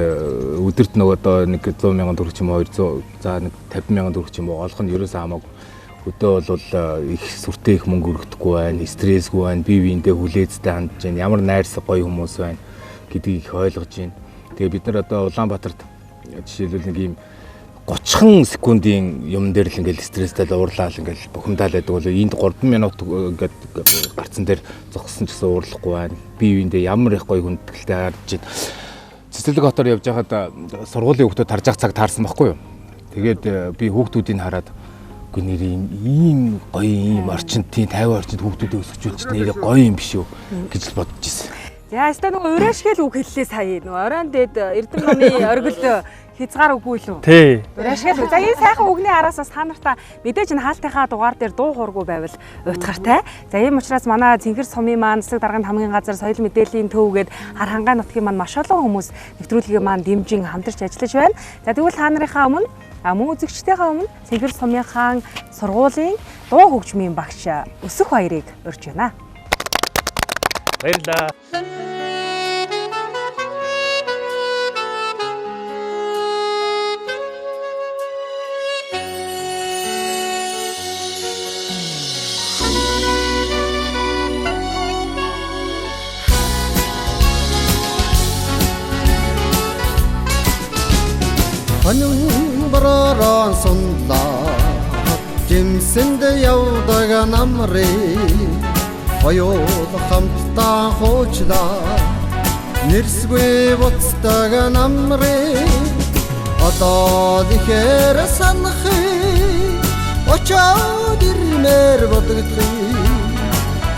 S4: өдөрт нөгөө одоо 100,000 төгрөг ч юм уу 200 за 50,000 төгрөг ч юм уу олох нь ерөөсөө хамаагүй. Өдөө бол их сүртэй их мөнгө өргөдөхгүй байна, стрессгүй байна, бие биендээ хүлээцтэй хандж байна, ямар найрс гоё хүмүүс байна гэдгийг их ойлгож байна. Тэгээ бид нар одоо Улаанбаатарт жишээлбэл нэг ийм 30 секундын юм дээр л ингээл стресстэй уурлаа л ингээл бухимдаал байдаг бол энд 3 минут ингээд гарцсан дээр зогссон ч гэсэн уурлахгүй байна. Бие биендээ ямар их гоё хүндэтгэлтэй харж байна. Цэцэрлэг хотоор явж байхад сургуулийн хүүхдүүд тарж ах цаг таарсан байхгүй юу? Тэгээд би хүүхдүүдийг хараад үгүй нэр ийм гоё ийм орчинд тийм 50 орчинд хүүхдүүдээ өсгөжүүлж нэр гоё юм биш үү гэж л бодож ирсэн.
S8: Яа, өстой нөгөө урайшгэл үг хэллээ сая. Нөгөө оройн дээд Эрдэм номны оргил хязгаар үгүй лүү.
S3: Тий.
S8: Урайшгэл. За энэ сайхан үгний араас бас та нартаа мэдээж энэ хаалтынхаа дугаар дээр дуу хооргүй байвал уйтгартай. За ийм учраас манай Цэнхэр сумын маань засаг дарганы хамгийн газар соёл мэдээллийн төвгээд хар хангаан нутгийн маань маш олон хүмүүс нэвтрүүлгийн маань дэмжин хамтарч ажиллаж байна. За тэгвэл та нарынхаа өмнө мөн үзэгчдийнхээ өмнө Цэнхэр сумынхаа сургуулийн дуу хөгжмийн багш Өсөх баярыг урьж байна.
S3: Баярлалаа.
S9: Хонин боророн сунлаа жимсэнд явдаг намрыг хоёул хамтдаа хуучлаа нэрсгүй буцдаг намрыг одоо дихээр санахыг очоод ирмээр бодогдхыг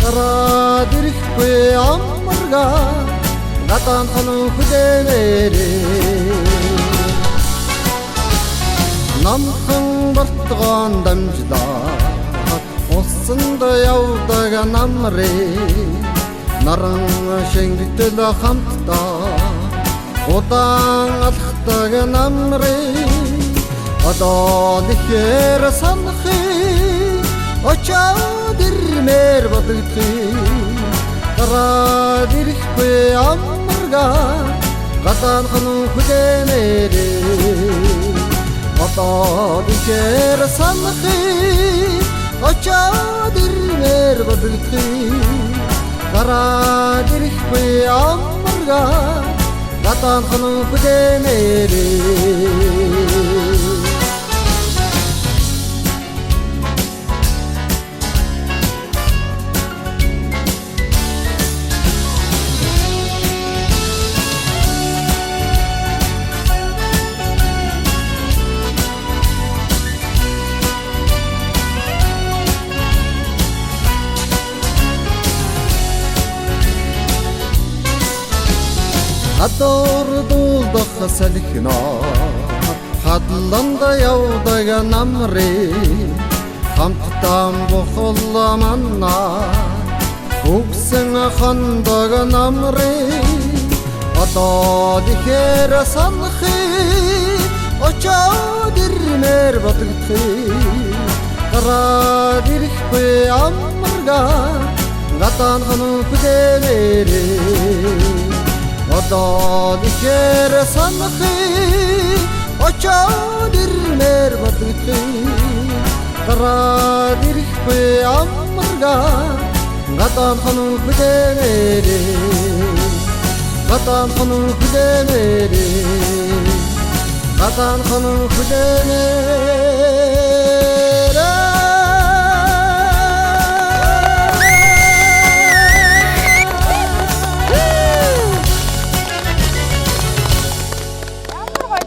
S9: гараад ирэхгүй амаргаа гадаан хоног хүлээнээрээ намхан бартгоон дамжлаа усанд явдаг намрыг наран шингэтэл хамтдаа удаан алхдаг намрыг одоо нэхэр санахыг очоод ирмээр бодогдхыг гараад ирэхгүй амаргаа гадаан хоног хүлээнээрээ одоо дихээр санахыг очоод ирмээр бодогдхыг гараад ирэхгүй амаргаа гадаан хоног хүлээнээрээ Хадуур дуулдах салхинаа хадланд явдаг намрыг хамтдаа бохол манна үгсэн хандаг намрыг одоо дихээр санахыг очоод ирмээр бодогдхыг гараад ирэхгүй амаргаа гадаан хоног хүлээнээрээ одоо дихээр санахыг очоод ирмээр бодогдхыг гараад ирэхгүй амаргаа гадаан хоног хүлээнээрээ гадаан хоног хүлээнээрээ гадаан хоног хүлээнээрээ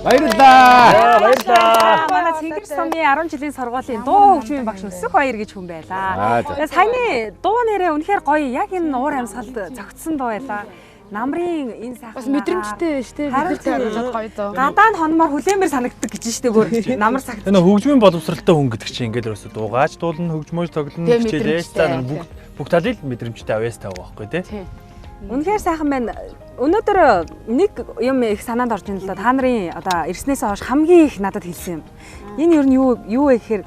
S3: Баярлалаа. Баярлалаа.
S8: Манай Цэнхэр сумын 10 жилийн сургуулийн дуу хөгжмийн багш Өсөх баяр гэж хүн байлаа. Тэгээ саяны дуу нэрээ үнэхээр гоё. Яг энэ уур амьсгалд зөгцсөн дуу байлаа. Намрын энэ сайхан бас мэдрэмжтэй шүү дээ. Бид нар хараад гоё доо. Гадаан хонмоор хүлээмээр санагддаг гэж шүү дээ бүр. Намар цаг.
S3: Энэ хөгжмийн боловсралтай хүн гэдэг чинь ингээд ерөөсө дуугааж дуулна, хөгжмөөж тоглоно, хичээлээс цаана бүх талын мэдрэмжтэй авьяас тавих байхгүй тий.
S8: Үнэхээр сайхан байна. Өнөөдөр нэг юм их санаанд орж ин л да. Та нарын одоо ирснээс хойш хамгийн их надад хэлсэн юм. Энэ ер нь юу вэ гэхээр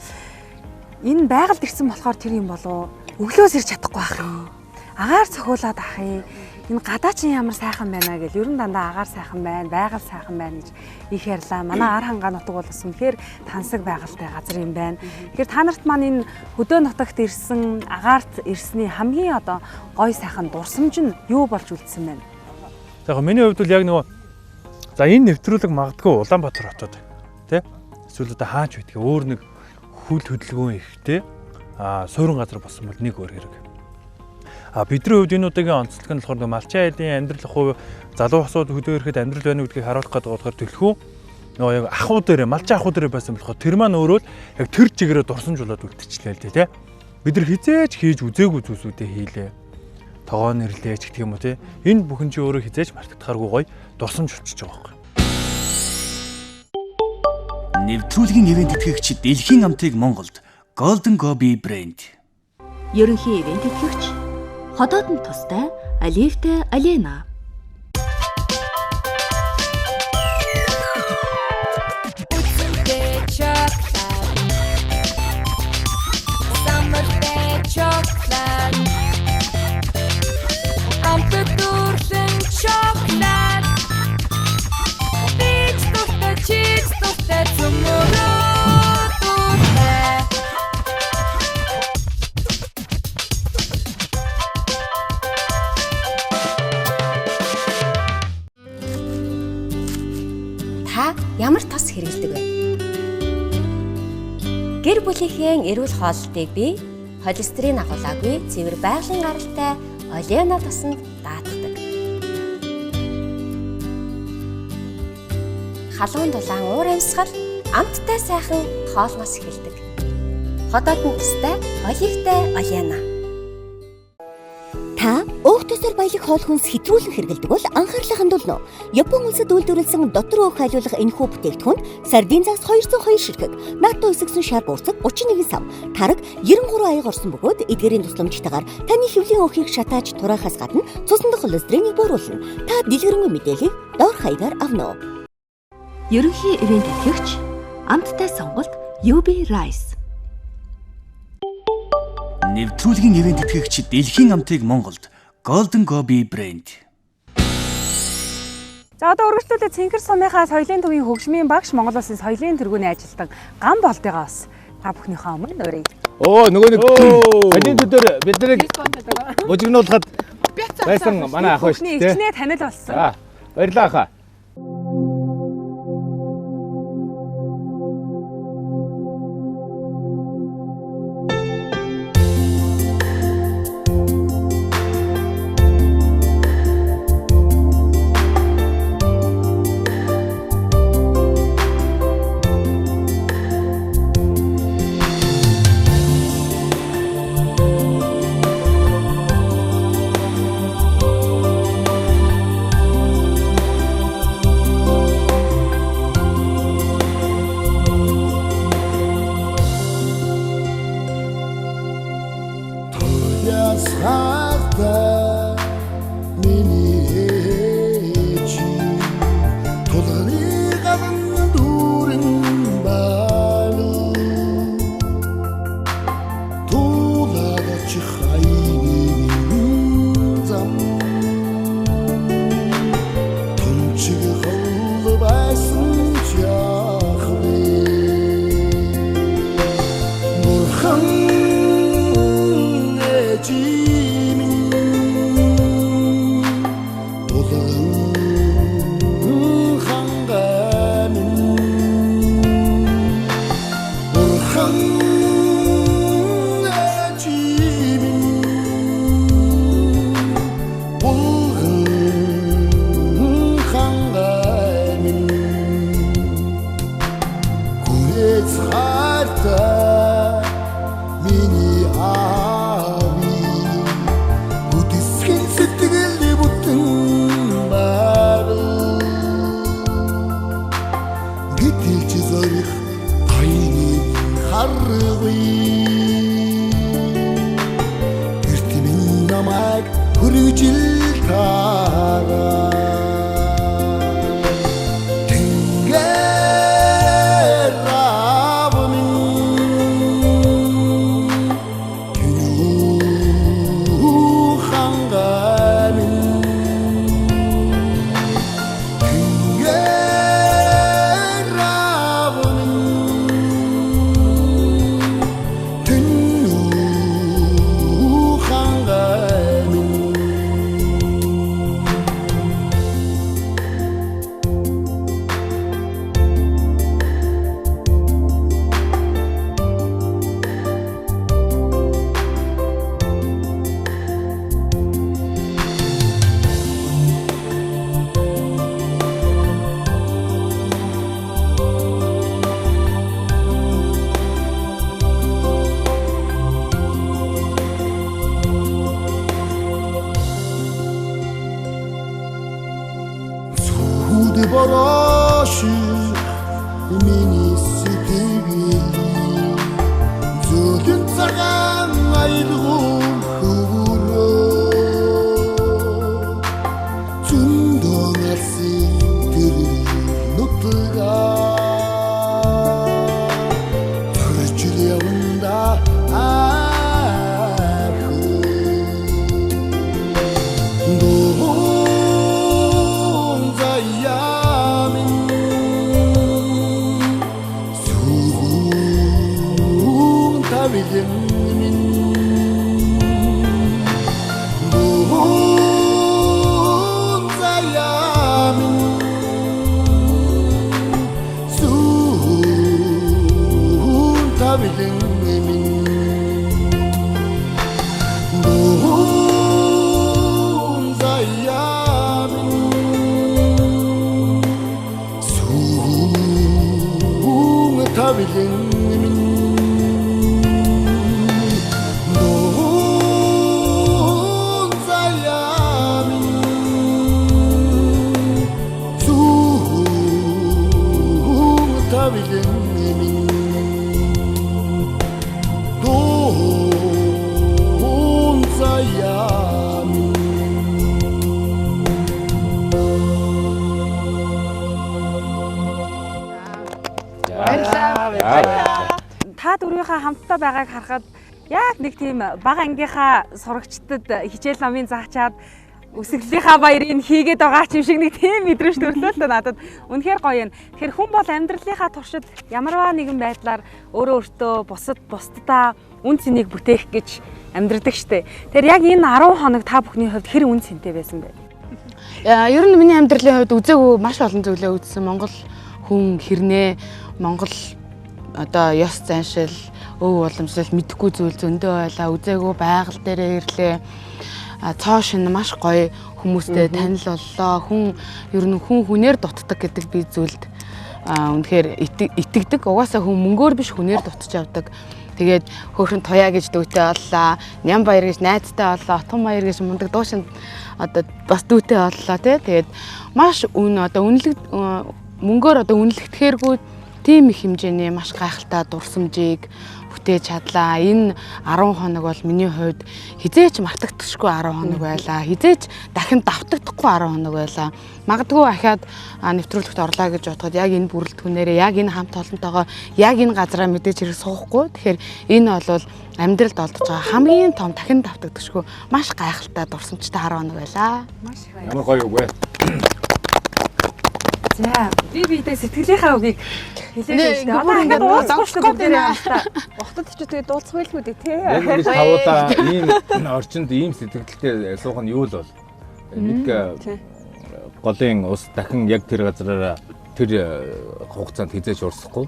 S8: энэ байгальд ирсэн болохоор тэр юм болов өглөөс ирч чадахгүй байх юм. Агаар цохиулаад ах юм. Энэ гадаа чинь ямар сайхан байна гэл ер нь дандаа агаар сайхан байна, байгаль сайхан байна гэж их ярьлаа. Манай ар хангаа нутаг бол бас үнэхээр тансаг байгальтай газар юм байна. Тэгэхээр та нарт маань энэ хөдөө нутагт ирсэн, агаарт ирсний хамгийн одоо гоё сайхан дурсамж нь юу болж үлдсэн байна?
S3: За яг миний хувьд бол яг нөгөө за энэ нэвтрүүлэг магадгүй Улаанбаатар хотод тий эсвэл одоо хаач байдгийг өөр нэг хүл хөдөлгөөн ихтэй суурин газар болсон бол нэг өөр хэрэг. Бидний хувьд энэ удаагийн онцлог нь болохоор малчин айлын амьдрал хувь залуу хосууд хөдөө ирэхэд амьдрал байна гэдгийг харуулах гэдэг болохоор төлхөө нөгөө яг ахуй дээр малчин ахуй дээр байсан болохоор тэр маань өөрөө яг тэр чигээрээ дурсамж болоод үлдчихлээ л тий. Бид нар хизээж хийж үзээгүй зүйлсүүдээ хийлээ. тогоон нэрлэж гэх юм уу те. Энэ бүхэн чи өөрөө хизээж мартагдахааргүй гоё дурсамж болчихж байгаа байхгүй.
S10: Нэвтрүүлгийн ивент тэтгэгч Дэлхийн амтыг Монголд Golden Gobi брэнд.
S1: Ерөнхий ивент тэтгэгч Ходоодон тустай Алифтэй Алена.
S11: Та ямар тос хэрэглэдэг вэ? Гэр бүлийнхээ эрүүл хооллолтыг би холестерин агуулаагүй цэвэр байгалийн гаралтай Олена тосонд даатгадаг. Халуун дулаан уур амьсгал амттай сайхан хоолноос эхэлдэг. Ходоодон тустай Олифтэй Олена.
S7: Та өөх төсөр баялаг хоол хүнс хэтрүүлэн хэрэглэдэг бол анхаарлаа хандуулна уу? Япон улсад үйлдвэрлэсэн дотор өөх хайлуулах энэхүү бүтээгдэхүүнд сардин загас 202 ширхэг, НАТО эсгсэн шар буурцаг 31 сав, тараг 93 аяга орсон бөгөөд эдгээрийн тусламжтайгаар таны хэвлийн өөхийг шатааж тураахаас гадна цусан дах холестеринийг бууруулна. Та дэлгэрэнгүй мэдээллийг доор хаягаар авна уу?
S1: Ерөнхий ивент тэтгэгч амттай сонголт UB Rice.
S10: Нэвтрүүлгийн ивент тэтгэгч Дэлхийн амтыг Монголд Golden Gobi брэнд.
S8: За одоо үргэлжлүүлээд Цэнхэр сумынхаа соёлын төвийн хөгжмийн багш Монгол Улсын соёлын тэргүүний ажилтан Ган болдыгаа бас та бүхнийхээ өмнө өрье.
S4: Нөгөө нэг соёлын төдөр бид нарыг бужигнуулахад байсан манай ах шүү дээ.
S8: Ихнээ танил болсон.
S4: За баярлалаа ахаа.
S9: бороош миний сэтгэл зүгэн цагаан айлгуу хөвөрөө зүндонарси тэр нутгаа төржил яванда
S12: Та дөрвийнхаа хамтдаа байгааг харахад яг нэг тийм бага ангийнхаа сурагчдад хичээл номын заачаад өсөглийнхаа баярыг хийгээд байгаа ч юм шиг нэг тийм мэдрэмж төрлөө л надад. Үнэхээр гоё юм. Тэгэхээр хүн бол амьдралынхаа туршид ямарваа нэгэн байдлаар өөрөө өөртөө бусдаа үн цэнийг бүтээх гэж амьдрдаг штэ. Тэгэхээр яг энэ 10 хоног та бүхний хувьд хэр үн цэнтэй байсан бэ?
S2: Ер нь миний амьдралын хувьд үзээгүй маш олон зүйлээ үзсэн. Монгол хүн хэрнээ, Монгол одоо ёс заншил, өв уламжлал мэдэхгүй зүйл зөндөө байлаа. Үзээгүй байгаль дээрээ ирлээ. Цоо шин маш гоё хүмүүстэй танил боллоо. Хүн ер нь хүнээр дутдаг гэдэг би зүйлд үнэхээр итгэдэг. Угаасаа хүн мөнгөөр биш хүнээр дутж явдаг. Тэгээд хөөрхөн туяа гэж дүүтэй боллоо. Ням баяр гэж найзтай боллоо. Отон баяр гэж мундаг дуушин одоо бас дүүтэй боллоо тий. Тэгээд маш одоо мөнгөөр одоо үнэлэгдэхээргүй тийм их хэмжээний маш гайхалтай дурсамжийг бүтээж чадлаа. Энэ 10 хоног бол миний хувьд хизээч мартагдахгүй 10 хоног байлаа. Хизээч дахин давтагдахгүй 10 хоног байлаа. Магадгүй ахаад нэвтрүүлэгт орлоо гэж бодоход яг энэ бүрэлдэхүүнээрээ яг энэ хамт олонтойгоо яг энэ газараа мэдээж хэрэг суухгүй. Тэгэхээр энэ бол амьдралд олдож байгаа хамгийн том дахин давтагдахгүй маш гайхалтай дурсамжтай 10 хоног байлаа.
S12: Маш гоё.
S4: Ямар гоё үгүй.
S12: За, би сэтгэлийнхаа үгийг хэлээд байна. Одоо ингээд уулзахгүй гэдэг юм байна. Ухтад ч тэгээд дуулцах байлгүй дээ тий.
S4: Яг ингэж тавуудаа ийм орчинд ийм сэтгэлдээ суух нь юу л бол. Нэг голын ус дахин яг тэр газараараа тэр хугацаанд хизээж урсахгүй.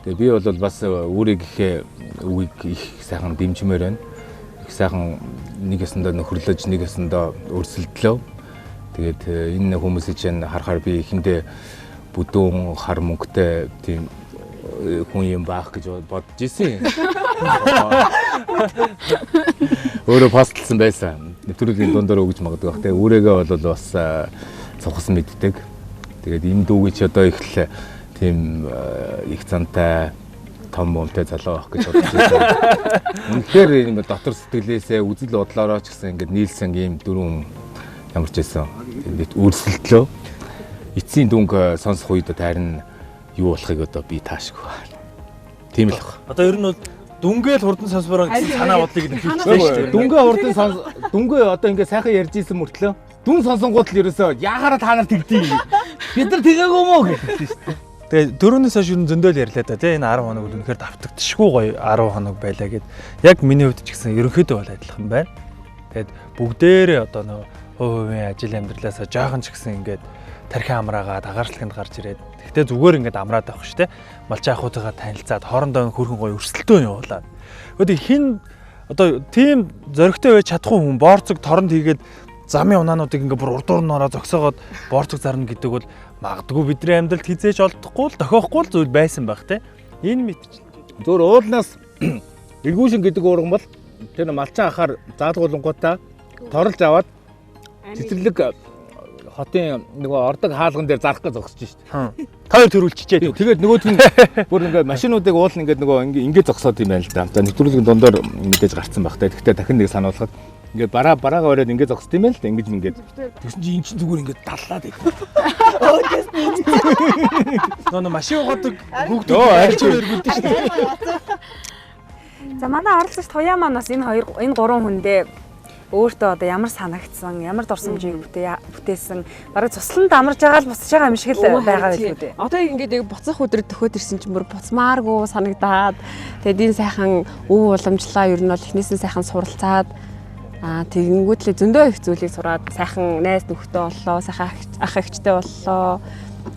S4: Тэгээ би бол бас өөрийнхөө үгийг их сайхан дэмжмээр байна. Их сайхан нэгэсэндээ нөхөрлөж нэгэсэндээ өрсөлдлөө. Тэгээд энэ хүмүүсийг чинь харахаар би ихэндээ бүдүүн хар мөнгөтэй тийм хүн юм баах гэж бодож ирсэн. Өөрөө пастлсан байсан. Нэвтрүүлгийн дундаар өгж магадгүй бах. Тэгээ өөрийгөө бол бас цухас мэддэг. Тэгээд энэ дүүгээ чи одоо их л тийм их зантай том мөнтэй залуу байх гэж бодож ирсэн. Үнэхээр энэ дотор сэтгэлээсээ үзэл бодлороо ч гэсэн ингээд нийлсэн ийм дөрвөн ямарч байсан. Үрсэлтлөө эцсийн дүнг сонсох үед таарн юу болохыг одоо би таашгүй байна. Тийм л баг.
S3: Одоо ер нь бол дүнгээл хурдан сонсбороо гэсэн санаа бодлыг хэлчихсэн шүү дээ.
S4: Дүнгээ одоо ингээд сайхан ярьж исэн мөртлөө дүн сонсонгууд л ерөөсөө яахаараа та нар тэгдэв. Бид нар тэгээгүй мó гэсэн шүү дээ.
S3: Тэгээ дөрөвнөөс хойш ер нь зөндөл ярьлаа да тийм энэ 10 хоног үнэхээр давтагдчихгүй гоё 10 хоног байлаа гэд. Яг миний хувьд ч гэсэн ерөнхийдөө бол адилхан байна. Тэгээд бүгдээрээ одоо нөгөө хувийн ажил амьдралаасаа жоохон ч гэсэн ингээд тархин амраагаад агаарчлахынд гарч ирээд тэгтээ зүгээр ингээд амраад авах шүү дээ. Малчаа ахуйтайгаа танилцаад хоорондоо хөрхөн гоё өрсөлдөөн явуулаад. Гэхдээ хин одоо тийм зөрөгтэй байж чадахгүй хүн боорцог торонд хийгээд замын унаануудыг ингээд бүр урдуур нь ороо зогсоогоод боорцог зарна гэдэг бол магадгүй бидний амьдралд хизээж олдохгүй л тохиохгүй л зүйл байсан байх те. Энэ мэдч.
S4: Зөвөр уулнаас эргүүлэн гэдэг уурган бол тэр малчаа ахаар заадгуулангуудаа торлж аваад цэцэрлэг хотын нөгөө ордог хаалган дээр зарах гэж зогсож шít.
S3: Тойр төрүүлчихээ.
S4: Тэгээд нөгөөт нь бүр ингээд машинуудыг уулна ингээд нөгөө ингээд зогсоод юм байна л да. За нэвтрүүлгийн дундор мэдээж гарцсан баг та. Гэхдээ дахин нэг сануулхад ингээд бараагаа ороод ингээд зогсд юм байна л да. Ингэж ингээд. Тэгсэн чинь эн чинь зүгээр ингээд даллаад их.
S3: Нөө машин годог хүүхдүүд арилж өргөлдөн шít.
S12: За манай оролцогч Туяа маань бас энэ гурван хүндээ өөртөө одоо ямар санагдсан, ямар дурсамжийг бүтээсэн, бараг цусланд амарж байгаа л буцаж байгаа юм шиг л байгаа байлгүй дээ.
S8: Одоо ингээд буцах өдрөд төхөөд ирсэн чинь бүр буцмааргүй санагдаад тэгээд энэ сайхан өв уламжлаа ер нь бол эхнээсээ сайхан суралцаад тэгэнгүүт л зөндөө их зүйлийг сураад сайхан найз нөхдөд боллоо, сайхан ах эгчтэй боллоо.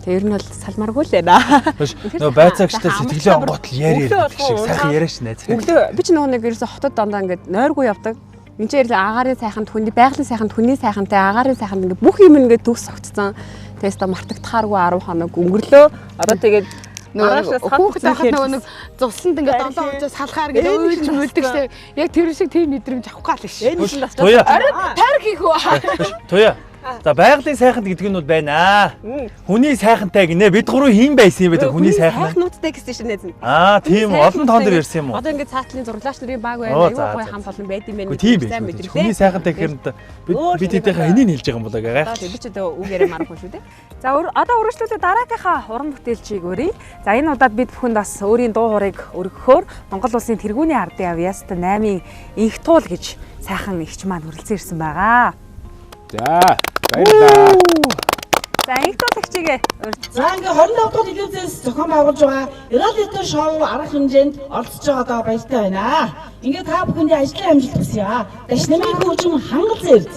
S8: Тэр нь бол салмааргүй л байна.
S3: Нөө байцаагчтай сэтгэлээ онготл яриа шиг сайхан яриаш найз.
S8: Би ч нөгөө нэг ерөөсө хотод дандаа ингээд нойргүй явдаг. Энд чинь агарын сайханд хүний байгалийн сайханд хүний сайхантай агарын сайханд ингээд бүх юм ингээд төгс огцсон. Тэгээс та мартагдахааргүй 10 хоног өнгөрлөө. Одоо тэгээд
S2: хүүхэд байхад нөгөө нэг зусланд ингээд 7 хоногоос салахаар гэж өөлж мөлдөг штэ. Яг тэр шиг тийм мэдрэмж авахгүй гал ш.
S3: Туяа.
S2: Тарих хийх үү?
S3: Туяа. За байгалийн сайханд гэдэг нь бол байна. Хүний сайхантай гинэ. Бид гурав хийн байсан юм байдаг хүний сайхан.
S8: Сайхнуудтай гэсэн чинь нэзэн.
S3: Тийм үү. Олон тоон дээр ярьсан юм уу?
S8: Одоо ингээд цаатлын зурлаач нарын баг байна. Аюу гой хамт олон байд юм байна.
S3: Тийм байх. Хүний сайхантай гэхээр бид хэдийнхэн энийг хэлж байгаа юм болоо гайх.
S8: Би ч одоо үгээрээ марахгүй шүү дээ.
S12: За одоо үргэлжлүүлээд дараагийнхаа уран бүтээлчийг өрье. За энэ удаад бид бүхэнд бас өөрийн дуу хоорыг өргөхөөр Монгол Улсын тэргүүний ардын авьяаст 8-ын инх туул гэж сайхан игч маань хүрэлцэн ирсэн байгаа.
S4: За баярлалаа.
S12: За инх туул игчигээ урьж.
S13: За ингээ 27 дугаар телевизээс зохион байгуулж байгаа Иралитер шоу арга хэмжээнд оролцож байгаадаа баяртай байна. Ингээ та бүхэндээ ажлын амжилт хүсье. Дэш нэмийн хөгжим хангал зэрэг.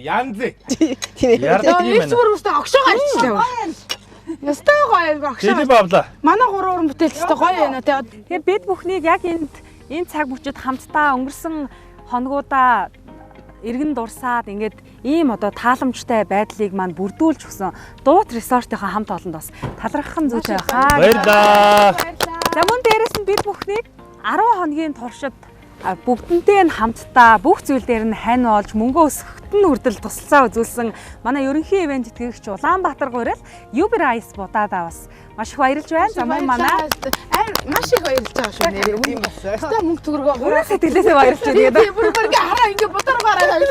S4: Янз.
S3: Яардаг юм байна.
S2: Зүгээр үстэй огшоо гарчтай ба. Ястай гоё огшоо.
S3: Тэний бавла.
S12: Манай гурван уран бүтээлчтэй гоё байна. Тэгээд бид бүхнийг яг энэ цаг мөчид хамтдаа өнгөрсөн хоногудаа иргэн дурсаад ингээд ийм одоо тааламжтай байдлыг маань бүрдүүлж өгсөн Дуут Resort-ийнхаа хамт олонд бас талархах зүйтэй байхаа.
S3: Баярлалаа.
S12: За мөн дээрэс нь бид бүхнийг 10 хоногийн туршид бүгднтэй нь хамтдаа бүх зүйл дээр нь хань олж мөнгө өсгөхтөн хүртэл тусалцаа үзүүлсэн манай ерөнхий ивент тэтгэгч Улаанбаатар гурил Юбер Айс будаадаа бас маш их баярлж байна. За мөн манай
S2: маш их баярлж байгаа шүү нэр юм бас. Та мөнгө төгрөгөө
S12: өөрөө сэтгэлээсээ баярлж байна.
S2: Би бүр хараа ингээ бодоргоо хараад.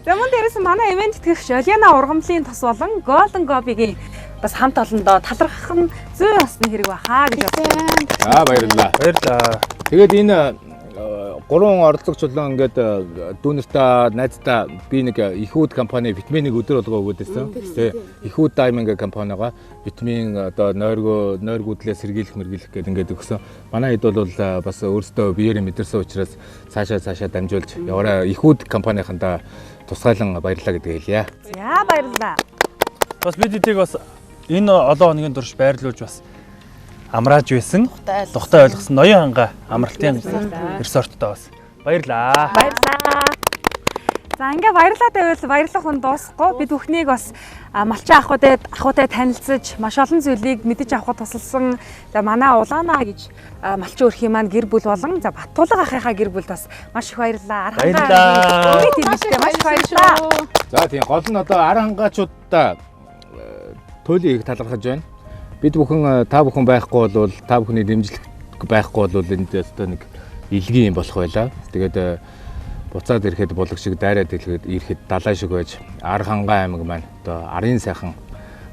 S12: За мөн дээрээс манай ивент тэтгэгч Олиана ургамлын тос болон Golden Gobi-гийн бас хамт олондоо талархах нь зүй басны хэрэг байхаа гэж бодсон.
S4: За баярлалаа.
S3: Баярлалаа.
S4: Тэгээд энэ 3 оролцогч болон ингээд дүүнэртээ найздаа би нэг Ихүүд компани витаминыг өдөр болгоо өгөөд байсан. Тэ Ихүүд Diamond компанигаа витамин одоо нойргуудлаа сэргийлэх мэргийлэх гэдэг ингээд өгсөн. Манай хэд бол бас өөрсдөө биеэрээ мэдэрсэн учраас цаашаа дамжуулж яваарай. Ихүүд компанийнхандаа тусгайлан баярлалаа гэдэг хэлье.
S12: За баярлалаа.
S3: Бас бид эдийг бас энэ олон хоногийн турш байрлуулж бас амрааж байсан. Тухтай ойлгосон ноён ханга амралтын ресорттой бас баярлаа.
S12: Баярлалаа. За ингээ баярлалаа тавиул баярлах хүн дуусахгүй. Бид бүхнийг бас малчин ахуйтай танилцаж маш олон зүйлийг мэдэж авахд тусалсан. За манай Улаанаа гэж малчин өрхийн маань гэр бүл болон за Баттуулга ахыхаа гэр бүлд бас маш их баярлалаа.
S3: Баярлалаа.
S12: Маш их баярлалаа.
S4: За тийм гол нь одоо ар хангаачуудаа туйлын их талархаж байна. Бид бүхэн та бүхэн байхгүй бол та бүхний дэмжлэг байхгүй бол энд одоо нэг илгийн юм болох байлаа. Тэгээд буцаад ирэхэд булаг шиг дайраад ирэхэд далай шиг байж ар хангаа аймаг маань одоо арын сайхан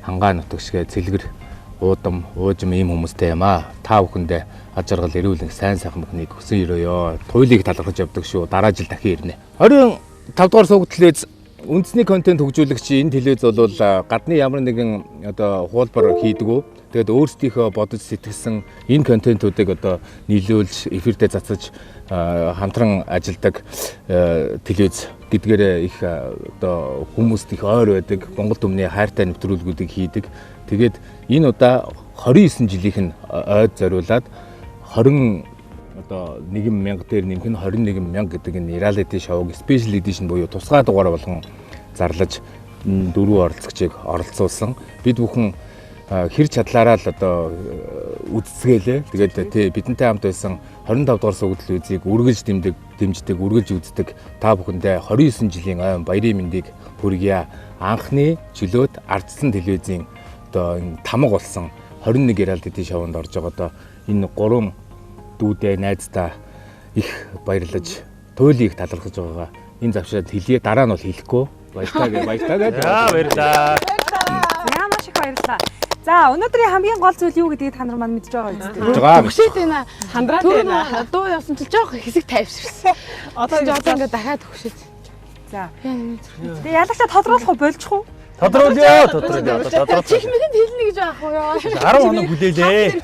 S4: хангаа нутаг шиг цэлгэр уудам уужим ийм хүмүүстэй юм аа. Та бүхэндээ аж аргал эрүүл сайн сайхан бүхнийг хүсэн өрөөё. Туйлыг талархаж явдаг шүү. Дараа жил дахин ирнэ. 25 дугаар суугт телевиз үндэсний контент хөгжүүлэгч энэ телевиз бол гадны ямар нэгэн одоо хуулбар хийдэггүй. Тэгээд өөрсдийнхөө бодож сэтгэсэн энэ контентуудыг одоо нийлүүлж эфирдээ цацаж хамтран ажилладаг телевиз гэдгээрээ их одоо хүмүүст их ойр байдаг. Монгол түмний хайртай нэвтрүүлгүүдийг хийдэг. Тэгээд энэ удаа 29 жилийнх нь ойд зориулаад 21 мянга дээр нэмэх нь 21 мянга гэдэг энэ reality show-г special edition буюу тусгай дугаар болгон зарлаж 4 оролцогчийг оролцуулсан. Бид бүхэн хэр чадлаараа л одоо үзцгэлээ. Тэгээд бидэнтэй хамт байсан 25 дугаар суугт телевизийг үргэлж дэмждэг, үргэлж үздэг та бүхэндээ 29 жилийн ойн баярын мэндийг хүргье. Анхны чөлөөт ардсан телевизийн одоо энэ тамга болсон 21 reality show-нд орж байгаа одоо энэ 3 дүүдээ найздаа их баярлаж туйлыг талархаж байгаагаа энэ завшаад хэлье. Дараа нь бол хэлэхгүй. Баярлалаа.
S3: За баярлалаа.
S12: Маш их баярлалаа. За өнөөдрийн хамгийн гол зүйл юу гэдгийг та нар маань мэдж байгаа үстэй.
S2: Төгшөөд байна. Хандраад байна. Дуу явсан ч жоох хэсэг тайвширсан. Одоо ингээд дахиад төгшөөд.
S12: За. Тэгээ ялагчаа тодруулах уу болчих уу?
S3: Тодруулъя.
S2: Чихмэгэнд хэлнэ гэж аах уу ёо.
S3: 10 хоног хүлээлээ.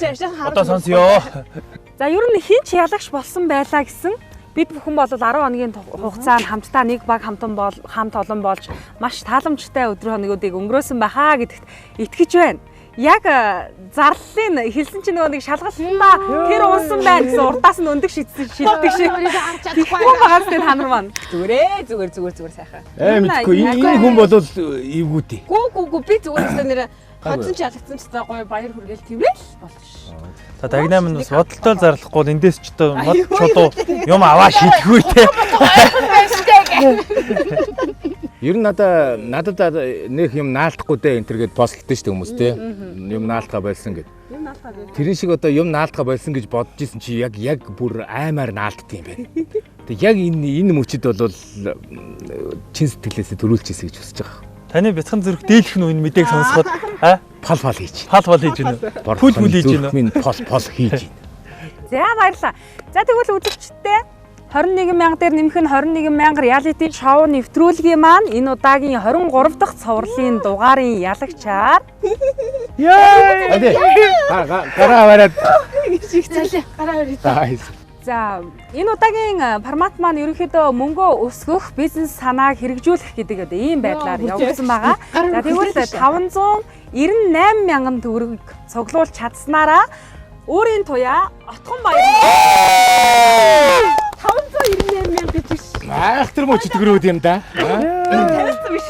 S3: Одоо сонсё.
S12: За ер нь хин ч ялагч болсон байлаа гэсэн бид бүхэн бол 10 хоногийн хугацаанд хамтдаа нэг баг хамт олон болж маш тааламжтай өдөр хоногуудыг өнгөрөөсөн байхаа гэдэгт итгэж байна. Яг зарлалын хэлсэн чинь нөгөө нэг шалгалтандаа тэр унсан байна гэсэн урдаас нь өндөг шиддэг шиг. Тэгвэл багастай та нар маань. Зүгээр сайхан.
S4: Мэдгүй энэ хүн бол эвгүүтэй.
S2: Гүү би зүгээр нэр хадсан ч ялагдсан ч гоё баяр хүргээл тэрэл болчих.
S3: За дагнаа минь бас бодолтой зарлахгүй эндээс ч одоо мод чулуу юм аваа шийдэхгүй те.
S4: Ер нь надад нэг юм наалтахгүй дээ энэ төргээд постлдсон шүү дээ хүмүүс те. Юм наалтгаа болсон гэд. Тэрэн шиг одоо юм наалтгаа болсон гэж бодож исэн чи яг бүр аймаар наалтдсан юм байна. Тэг яг энэ мөчөд бол чин сэтгэлээсээ төрүүлж ийсэ гэж хүсэж байгаа.
S3: Таны бяцхан зүрх дийлэх нь энэ мэдээг сонсоход
S4: пал хийж
S3: байна. Пул хийж байна.
S4: Минь пол хийж байна.
S12: За баярлалаа. За тэгвэл үзэгчдээ 21 мянга дээр нэмэх нь 21 мянга reality show нэвтрүүлгийн маань энэ удаагийн 23 дахь цувралын дугаарын ялагчаар
S4: гараа аваад
S12: За энэ удаагийн формат маань ерөнхийдөө мөнгөө өсгөх, бизнес санааг хэрэгжүүлэх гэдэг ийм байдлаар явагдсан байгаа. За тэгвэл 598 мянган төгрөгийг цуглуулж чадсанараа өөрийн туяа отхон баяр 598 мянга гэж биш.
S4: Айхтар мөч төгрөөд юм да.
S12: Тавьсан биш.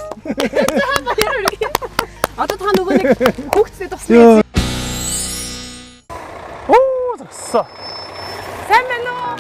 S12: Одоо та нөгөө нэг хүүхдтэй тусна.
S3: Оо зарсан.
S12: Сайн байна уу?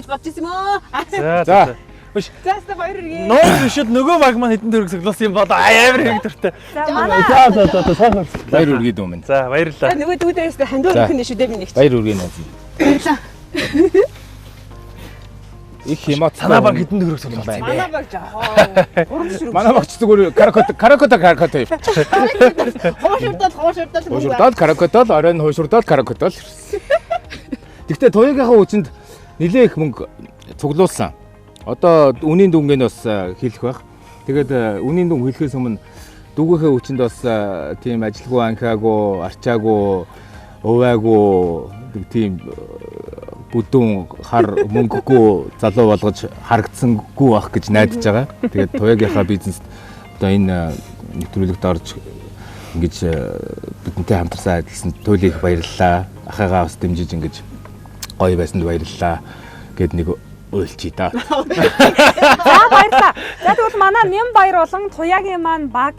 S8: Бодчихсон юм уу?
S3: За. Биш.
S8: Заста баяр үргээ.
S3: Нууц бишэд нөгөө баг маань хэдэн төгрөг цуглуулсан юм болоо. Амар их төртэй.
S8: За манай.
S3: За.
S4: Баяр үргээ дүү минь.
S3: За баярлалаа.
S8: Нөгөө дүүдээс хандуур өгөх нь шүү дээ минь.
S4: Баяр үргээ наа.
S8: Баярлалаа.
S4: Их хэмэт
S3: санаа баг хэдэн төгрөг цуглуулсан.
S8: Манай баг жаа.
S4: Манай багч зүгээр каракота. Хуушурдаад каракотол оройн хуушурдаад каракотол. Тэгтээ туягийнхаа үчинд нэлээ их мөнгө цуглуулсан. Одоо үнийн дүнгийн бас хэлэх байх. Тэгээд үнийн дүн хэлэхээс өмнө дүүгийнхээ үчинд бас тийм ажилгүй анхаагүй, арчаагүй, өвөөгүй тийм бүдүүн хар мөнгөгүй залуу болгож харагдсангүй байх гэж найдаж байгаа. Тэгээд туягийнхаа бизнест одоо энэ нэвтрүүлэгт орж ингэж бидэнтэй хамтарсан ажилласан туйлыг баярлалаа. Ахыгаа бас дэмжиж ингэж гоё байсанд баярлалаа гэд нэг уйлчий та.
S12: За баярлалаа. За тэгвэл манай Нямбаяр болон Туяагийн маань баг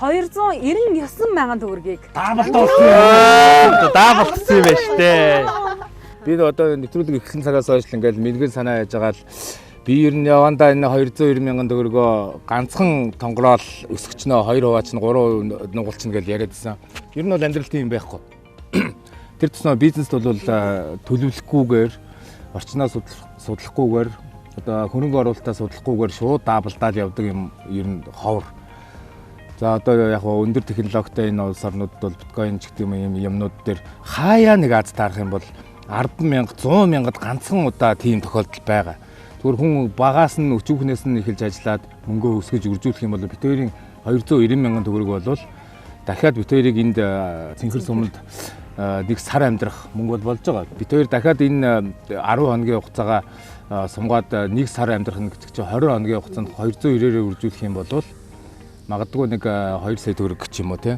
S12: 299 мянган төгрөгийг
S3: даабалтсан юм байна штэ.
S4: Би одоо нэвтрүүлэг эхлэн цагаас хойш ингээл мэдгэн санаа яаж байгаа л би ер нь явандаа энэ 290 мянган төгрөгөө ганцхан тонгорол өсгөчнөө 2 хуваач нь 3% нугалчна гэж яриад байсан. Ер нь бол амьдрал тийм байхгүй. Тэр туснаа бизнест бол төлөвлөхгүйгээр орчноо судлахгүйгээр одоо хөрөнгө оруулалтаа судлахгүйгээр шууд даабалдаад явдаг юм ер нь ховор. За одоо яг өндөр технологитой энэ улс орнуудад бол биткойн ч гэдэг юм юмнууд дээр хаяа нэг аз таарах юм бол 10,000 100,000-д ганцхан удаа тийм тохиолдол байгаа. Тэгвэр хүн багаас нь өчүүхнээс нь эхэлж ажиллаад мөнгөө өсгөж үржүүлэх юм бол бид хоёрын 290 мянган төгрөг болвол дахиад бид хоёрыг энд цэнхэр суманд нэг сар амьдрах мөнгө болж байгаа. Бид хоёр дахиад энэ 10 хоногийн хугацаагаа сумгаад нэг сар амьдрах нь гэдэг чинь 20 хоногийн хугацаанд 290-ээр үржүүлэх юм бол магадгүй нэг 2 сая төгрөг ч юм уу те.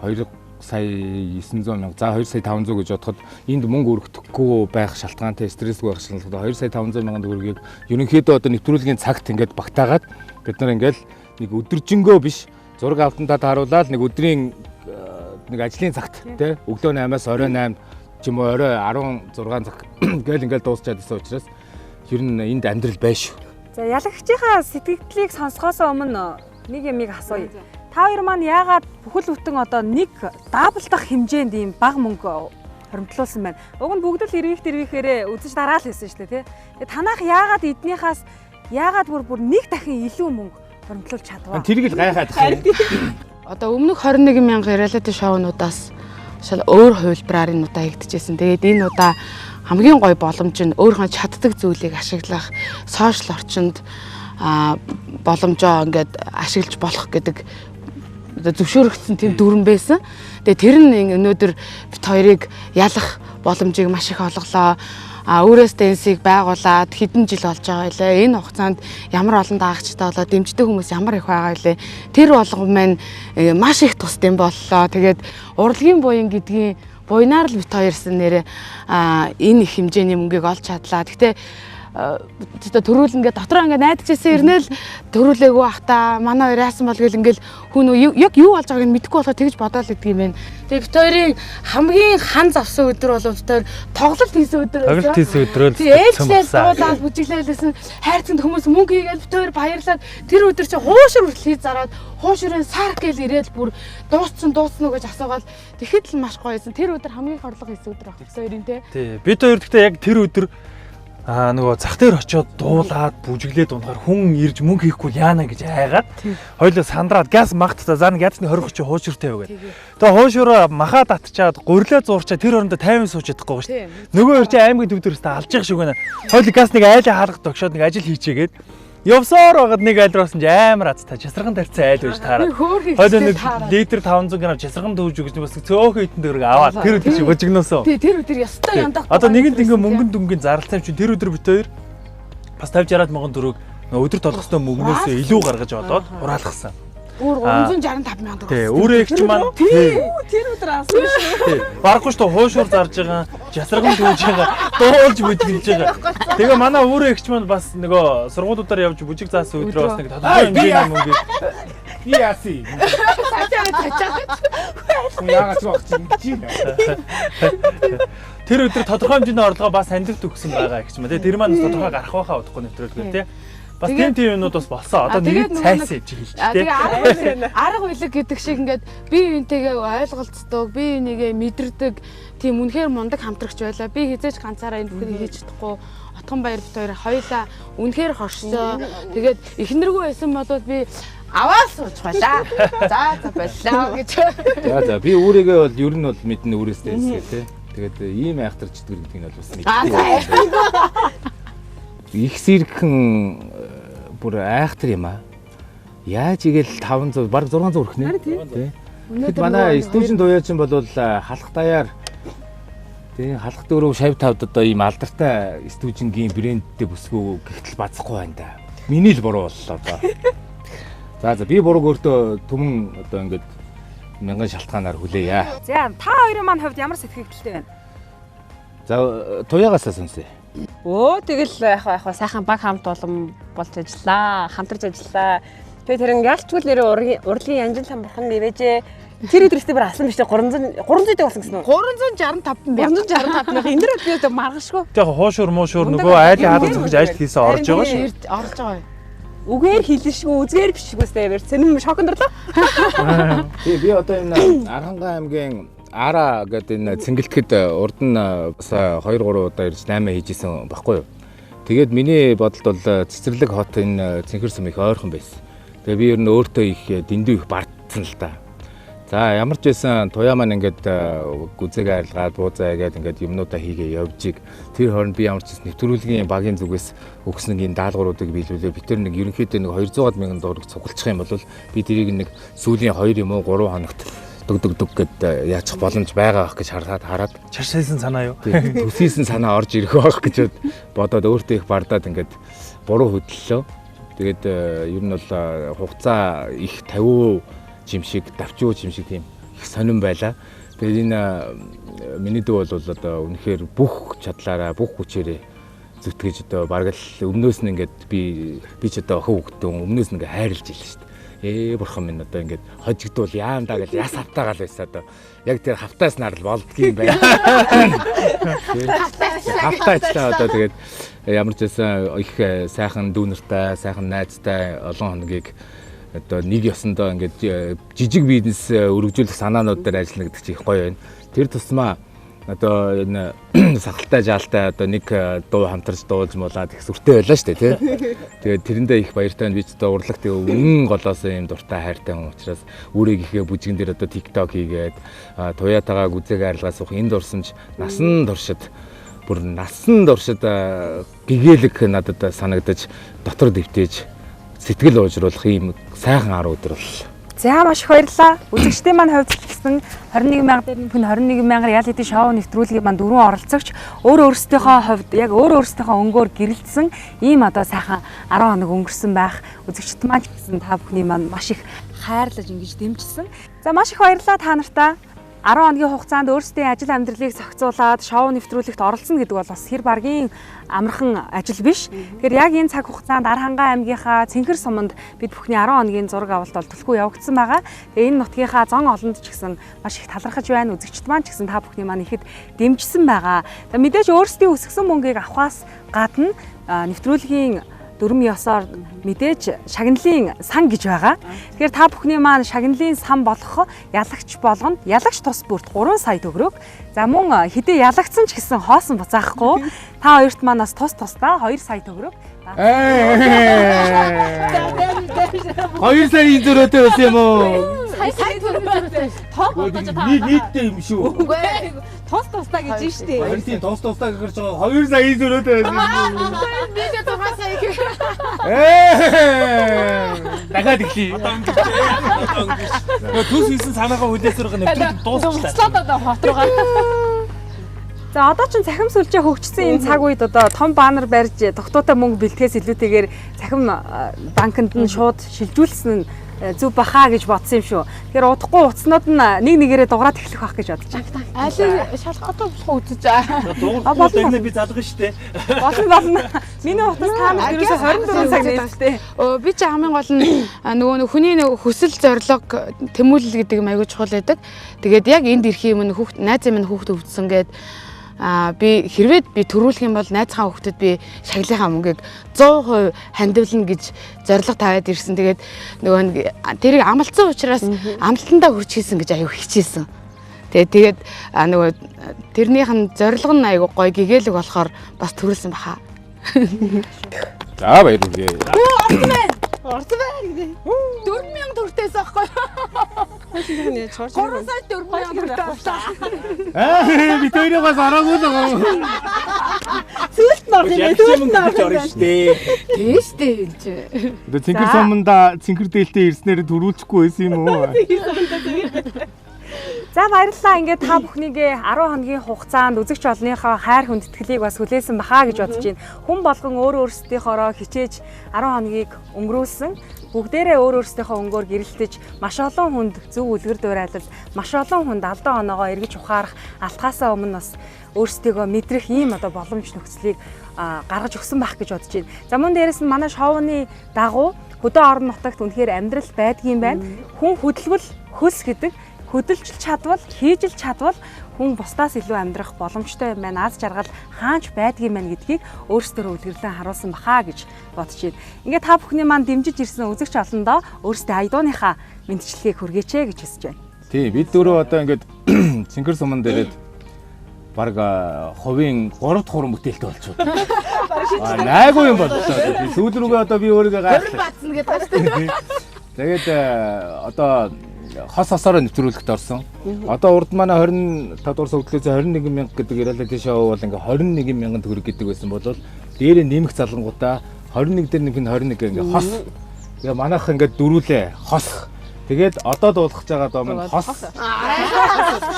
S4: 2 сая 900 мянга. За 2 сая 500 гэж бодоход энд мөнгө өргөдөхгүй байх шалтгаантай стрессгүй байх шалтгаантай 2 сая 500 мянган төгрөгийг ерөнхийдөө одоо нэвтрүүлгийн цагт ингээд багтаагаад бид нар ингээд нэг өдөржингөө биш зураг автандаа тааруулаад нэг өдрийн нэг ажлын цагт тий өглөө 8-аас орой 8 ч юм уу орой 16 цаг гээл ингээд дуусчаад байсан учраас ер нь энд амьдрал байш.
S12: За ялагчийнхаа сэтгэлдлийг сонсохоос өмнө нэг юмыг асууя. Та хоёр маань яагаад бүхэл бүтэн одоо нэг даблдах хэмжээнд ийм бага мөнгө хоримтлуулсан байна. Уг нь бүгд л эрвэхээрээ үзэж дараал хийсэн шүү дээ тий. Тэгээ танах яагаад эднийхээс яагаад бүр нэг дахин илүү мөнгө хоримтлуулж чадваа.
S4: Тэрийг л гайхаад байна.
S2: Одоо өмнөх 21 мянга реалити шоунуудаас өөр хувилбараар энэ удаа хийгдэжсэн. Тэгээд энэ удаа хамгийн гоё боломж нь өөрийнхөө чаддаг зүйлийг ашиглах, сошиал орчинд боломжоо ингээд ашиглаж болох гэдэг зөвшөөрөгдсөн тийм дүрэн байсан. Тэгээд тэр нь өнөөдөр бит хоёрыг ялах боломжийг маш их олголоо. Өөрөөс дэнсийг байгуулад хэдэн жил болж байгаа илээ. Энэ хугацаанд ямар олон даагчтай болоод дэмждэг хүмүүс ямар их байгаа илээ. Тэр болгон маань маш их тусдсан боллоо. Тэгээд урлагийн буян гэдгийн буйнаар л бит хоёрсан нэрээ энэ их хэмжээний мөнгийг олж чадлаа. Гэхдээ төрүүл ингээд дотроо ингээд найдажсэн ирнэл төрүүлээгүй ахта манай хоёр яасан бол гэл ингээд хүн яг юу болж байгааг нь мэдэхгүй болохоор тэгж бодоол гэдэг юм байна. Тэгээ бит хоёрын хамгийн хан завсан өдөр бол бит хоёр тоглолт хийсэн өдөр.
S3: Тоглолт хийсэн өдрөө
S2: ээжлээс дуулаад бүжиглээлсэн хайрцанд хүмүүс мөнгө хийгээл бит хоёр баярлаад тэр өдөр чи хуушир хүртэл хийж зараад хууширын сарк гэл ирээд бүр дууссан уу гэж асуугаад тэгэхэд л маш гоё байсан. Тэр өдөр хамгийн их орлого хийсэн өдөр баг бит хоёрын
S3: тий. Бит хоёр гэхдээ яг тэр өдөр нөгөө зах дээр очиод дуулаад бүжиглээд унахаар хүн ирж мөнгө хийхгүй яана гэж айгаад хоёулаа сандраад газ магтаа заа нэг ядсны 20 30 хууширтай байгаад. Тэгээ хуушураа махаа татчаад гурилаа зуурчаад тэр орондоо тайван сууж чадахгүй шүү дээ. Нөгөө хоёр чи аймгийн төвдөрөөсөө алж явах шиг байна. Хоёул газ нэг айлаа хаалгад тогшоод нэг ажил хийчээгээд явсаар байгаад нэг айл руусан ч амар азтай часарган тарьцсан айл байж таараад. Хоёул нэг литр 500 г часарган төвж өгч бас цөөхөн хитэн төгрөг аваад тэр өдөр чи божигноосоо.
S2: Тий тэр өдөр ястай яндах.
S3: Одоо нэгэнт ингээ мөнгөн дүнгийн зарлалцсан чинь тэр өдөр бит хоёр бас 50-60 мянган төгрөг өдөр толгостой мөнгнөөсөө илүү гаргаж олоод ураалгасан.
S2: Өөр 365 мянган төгрөг.
S3: Тий, өөрөө эгч маань
S2: тэр өдөр аасан шүү.
S3: Барахгүй шүү хуушуур зарж байгаа, жасарган дүүж байгаа, дуулж бүжиглж байгаа. Тэгээ манай өөрөө эгч маань бас нөгөө сургуулиудаар явж бүжиг заасан өдрөө бас нэг тодорхой хэмжээний мөнгө.
S4: Би яаси. Яагаад ч багч ингэж юм.
S3: Тэр өдөр тодорхой хэмжээний орлогоо бас хандивт өгсөн байгаа гэж юм. Тэр маань тодорхой гарах байхаа удахгүй нэвтрүүлгээ тий. Бас тийм юмнууд бас болсон. Одоо нэг цайсан гэж хэлж тий.
S2: Тэгээ арга уйлаг гэдэг шиг ингээд бие биентэйгээ ойлголцдог, бие бинийгээ мэдэрдэг тийм үнэхээр мундаг хамтрагч байлаа. Би хизээч ганцаараа энэ бүхнийг хийж чадахгүй. Отгон баяр бит хоёр хоёулаа үнэхээр хоршоо. Тэгээд эхнэргүй байсан бол би аваа сууж байлаа. За боллоо гэж.
S4: За би өөрийгөө бол ер нь бол мэднэ өөрөөсөө хэлсгээ тий. Тэгээд ийм айхтарчдаг гэдэг нь бол бас мэдээ. Их сэрхэн бүр айхтар юм аа. Яаж игээл 500 баг 600 өрхнэ. Тий. Тэгэд манай студент уяачин бол халах даяар тий халах дөрөв шавь тавд одоо ийм алдартай студентгийн брэндтэй бүсгүй гихтэл бацахгүй байна да. Миний л буруу боллоо одоо. За би бурууг өөртөө түмэн одоо ингээд мянган шалтгаанаар хүлээе.
S12: За та хоёрын маань хувьд ямар сэтгэлдтэй байна?
S4: За туяагаасаа сонсъё.
S8: Тэгэл яг сайхан баг хамт олон болж ажиллаа. Хамтарч ажиллаа. Тэгээ тэр ялчгүй нэр урлагийн Янжин самбархан нэвэжээ. Тэр өдрөөсөө бүр асан биш 300 дэг болсон гэсэн үү?
S2: 365 байна.
S8: 365 энэ дэр би маргашгүй.
S3: Тэгээ хоошур моошур нөгөө айлын хаалга зогж ажил хийсэн орж байгаа шүү.
S2: Орж байгаа.
S8: Үгээр хэлшгүй, үзгээр бишгүйстэй явэр. Цэнэм шокондорлоо.
S4: Би одоо энэ Архангай аймгийн Ара гэдэг энэ цэнгэлтгэд урд нь 2-3 удаа ирж 8 хийжсэн баггүй юу. Тэгээд миний бодолд бол цэцэрлэг хот энэ цэнхэр сум их ойрхон байсан. Тэгээ би ер нь өөртөө их дэндүү их бардсан л та. За ямар ч байсан туяа маань ингээд гүзэг арилгаад буузаа гэдэг ингээд юмнуудаа хийгээ явжиг. Тэр хооронд би ямар ч нэвтрүүлгийн багийн зүгээс өгсөн энэ даалгавруудыг биелүүлээ. Би тэр нэг ерөнхийдөө нэг 200 мянган долларыг цугулчих юм бол би тэрийг нэг сүүлийн 2 юм уу 3 хоногт дөг гэд яачих боломж байгаа ах гэж хараад
S3: чаршаасан санаа юу?
S4: Төсөөсөн санаа орж ирэх байх гэж бодоод өөртөө их бардаад ингээд буруу хөдлөлөө. Тэгээд ер нь бол хугацаа их 50 жимшиг, давчуу жимшиг тийм их сонирн байла. Тэгээд энэ миний дүү бол одоо үнэхээр бүх чадлаараа, бүх хүчээрээ зүтгэж одоо бараг л өмнөөс нь ингээд би ч одоо охин хөвгтөн өмнөөс нь ингээд хайрлж илээ шүү дээ. Бурхан минь одоо ингээд хожигдвол яандаа гэж яс хавтаагаал байсан одоо яг тэр хавтаас нар л болдгийм байна. Хавтаачлаа одоо тэгээд ямар ч байсан их сайхан дүүнертэй, сайхан найзтай олон хоногийг одоо нэг ёсондоо ингээд жижиг бизнес өргөжүүлэх санаанууд дээр ажиллана гэдэг чинь их гоё байна. Тэр тусмаа одоо энэ сахалтай жаалтай одоо нэг дуу хамтарч дуулж муулаад их сүртэй байлаа шүү дээ тий. Тэгээд тэрэндээ их баяртай байна. Би ч одоо урлагт өмнө голоос юм дуртай хайртай хүн учраас өөрийнхөө бүжгэн дээр одоо TikTok хийгээд туяатагаа гүзэг арилгаа суух энд дурсамж насан туршид гэгээлэг надад санагдаж дотор дэвтээж сэтгэл уужруулах ийм сайхан 10 өдөр боллоо.
S12: За маш их баярлалаа. Үзэгчдийн маань хувьд гэсэн 21000 дээр нь 21000 реалити шоу нэвтрүүлгийн маань 4 оролцогч өөрсдийнхөө хувьд яг өөрсдийнхөө өнгөөр гэрэлтсэн ийм одоо сайхан 10 хоног өнгөрсөн байх. Үзэгчд маань гэсэн та бүхний маань маш их хайрлаж ингэж дэмжсэн. За маш их баярлалаа та нартаа. 10 хоногийн хугацаанд өөрсдийн ажил амьдралыг зохицуулаад шоу нэвтрүүлэгт оролцсон гэдэг бол бас хэр баргийн амархан ажил биш. Тэгэхээр яг энэ цаг хугацаанд Архангай аймгийнхаа Цэнхэр суманд бид бүхний 10 хоногийн зураг авалт бол түлхүү явагдсан байгаа. Тэгээ энэ нутгийнхаа зон олонд ч гэсэн маш их талархаж байна. Үзэгчд маань ч гэсэн та бүхний маань ихэд дэмжсэн байгаа. Мэдээж өөрсдийн өсгсөн мөнгийг авахаас гадна нэвтрүүлгийн дүрм ёсоор мэдээж шагналын сан гэж байгаа. Тэгэхээр та бүхний маань шагналын сан болох ялагч болгонд ялагч тус бүрт 3 сая төгрөг. За мөн хэдий ялагдсан ч гэсэн хоосон буцаахгүй. Та хоёрт маань бас тусдаа 2 сая төгрөг.
S4: 2 сая зөрөөтэй байсан юм уу?
S12: Сая төгрөг. Тоо бодож та.
S4: Нийтдээ юм шүү.
S12: Үгүй тусдаа гэж штэ.
S4: Харин тийм тусдаа гэж байгаа 2 сая зөрөөтэй байсан.
S12: Би ч 6 сая гэх.
S3: Дахиад ихлий. Төс хийсэн санаагаа хүлээсээр нэвтрүүлэг дуусчлаа.
S12: Одоо хот руугаа. За одоо ч цахим сүлжээ хөгжсөн энэ цаг үед одоо том банер барьж тогтоотой мөнгө бэлтгэхээс илүүтэйгээр цахим банкнд нь шууд шилжүүлсэн нь зүв бахаа гэж бодсон юм шүү. Тэгэхээр удахгүй утаснууд нь нэг нэгээрээ дуграад эхлэх байх гэж бодож байна.
S2: Айлын шалгалтаа болох үзэж байгаа.
S10: Дуурайг би залгана штэ.
S12: Болно. Миний утас та нар ерөөсө 24 цаг нээжтэй.
S2: Би ч хамгийн гол нь нөгөө хүний хүсэл зорилго тэмүүлэл гэдэг юм аягүй чухал байдаг. Тэгээд яг энд ирэх юм хүүхд найзын минь хүүхд өвдсөн гээд би хэрвээ би төрүүлэх юм бол найзхаа хүүхдэд би шагналынхаа мөнгийг 100% хандивлна гэж зорилго тавиад ирсэн. Тэгээд нөгөө тэрийг амлцсан учраас амлалтандаа хүрч хийсэн гэж аягүй хичээсэн. Тэгээд нөгөө тэрнийх нь зорилго нь аягүй гоё гэгээлэг болохоор бас төрүүлсэн баха.
S4: За баярлалаа.
S2: Орсон байна. 4000 төгрөгтэйс аахгүй. 3 сая 4000 төгрөгтэй.
S4: Би тэрийгээс араагүй л.
S2: Сүүлд нь орсон юм.
S10: Сүүлд нь орсон шүү дээ.
S2: Тийш дээ энэ чи.
S4: Одоо цэнхэр суманда цэнхэр дээлтэй ирснээр төрүүлчихгүй байсан юм уу?
S12: За баярлалаа. Ингээд та бүхнийгээ 10 хоногийн хугацаанд үзэгч олныхоо хайр хүндэтгэлийг бас хүлээсэн бахаа гэж бодож байна. Хүн болгон өөрсдийнхоороо хичээж 10 хоногийг өнгөрүүлсэн. Бүгдээрээ өөрсдийнхөө өнгөөр гэрэлтэж маш олон хүнд зөв үлгэр дуурайлал, маш олон хүнд алдаа оноогоо эргэж ухаарах алтхаасаа өмнө бас өөрсдийгөө мэдрэх ийм одоо боломж нөхцөлийг гаргаж өгсөн байх гэж бодож байна. За мөн дээрэс нь манай шоуны дагуу хөдөө орон нутагт үнэхээр амьдрал байдгийн байна. Хүн хөдөлгөл хөлс гэдэг хөдөлж чадвал, хийж чадвал хүн бусдаас илүү амьдрах боломжтой юм байна. Аз жаргал хаанч байдгийн байна гэдгийг өөрсдөө үлгэрлэн харуулсан бахаа гэж бодож байна. Ингээд та бүхний маань дэмжиж ирсэн үзэгч олондоо өөрсдөө айдууныхаа мэдчилгээг хүргээч гэж хүсэж байна.
S4: Тий, бид дөрөв одоо ингээд цэнхэр суманд ирээд баг хувийн 3 дахь хуран бүтээлтэй болчиход. Найгүй юм болчихлоо. Би сүүл рүүгээ одоо би өөрийгөө гайхлаа. Тэгээд одоо хосоор нэвтрүүлэхд орсон. Одоо урд манай 25 дугаар сүүлдээс 21000 гэдэг реалити шоу бол ингээ 21000 төгрөг гэдэг байсан бол дээрээ нэмэх залангуудаа 21 дээр нэмэх нь 21 ингээ хос. Тэгээ манайх ингээ дөрүүлээ хос. Тэгээд одоо дуулах байгаа доо минь хос.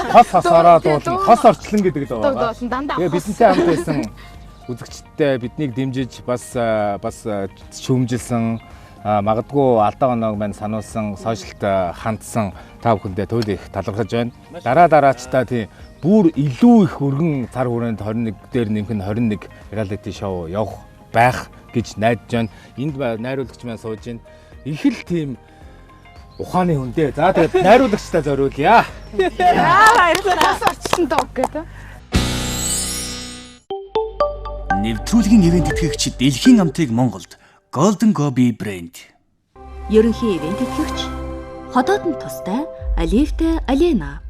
S4: Хосороо дуулна. Хос орчлон гэдэг доо байгаа. Тэгээ бидэнтэй хамт байсан үзэгчдтэй биднийг дэмжиж бас шүүмжилсэн магадгүй алдаа оноог маань сануулсан, сошиалт хандсан та бүхэндээ туйл их талархаж байна. Дараачдаа тийм бүр илүү их өргөн цар хүрээнд 21 дээр нэмэх нь 21 реалити шоу явах байх гэж найдаж байна. Энд найруулагч маань сууж байна. Их л тийм ухааны хүн дээ. За тэгээд найруулагчтай зориулъя.
S2: Баярлалаа. Орчсон дог гэдэг.
S10: Нэвтрүүлгийн ивент тэтгэгч Дэлхийн амтыг Монголд Golden Gobi брэнд.
S1: Ерөнхий ивент тэтгэгч Ходоодон тустай Алифтэй Алена.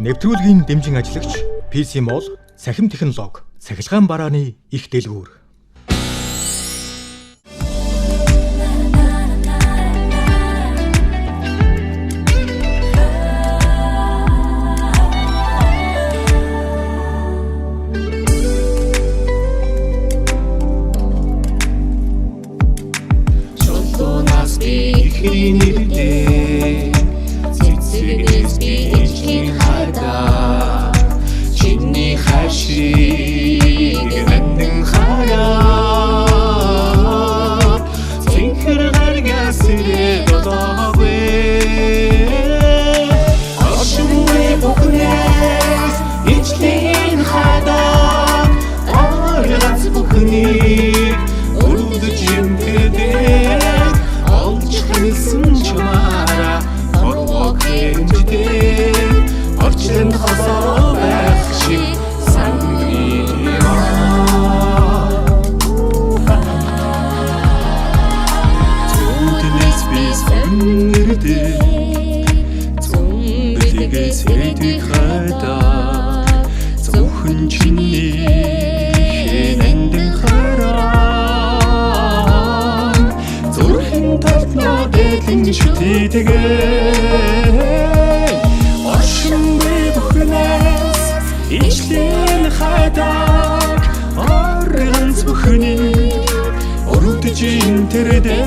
S6: Нэвтрүүлгийн дэмжин ажиллагч PC Mall, Сахим технологи, цахилгаан барааны их дэлгүүр.
S9: Шулуунаас би ихний нэрдээ цэцэгээс би ичхийн хайдаа нэрдээ зүнгэлгээ сэдвийг хайдаа зөвхөн чиний хэнэндэн хараа зүрхэн татнаа дэлэн шүтээдэгэ оршин би бүхнээс ичлэн хайдаг арган бүхний өрөвдөж интердэг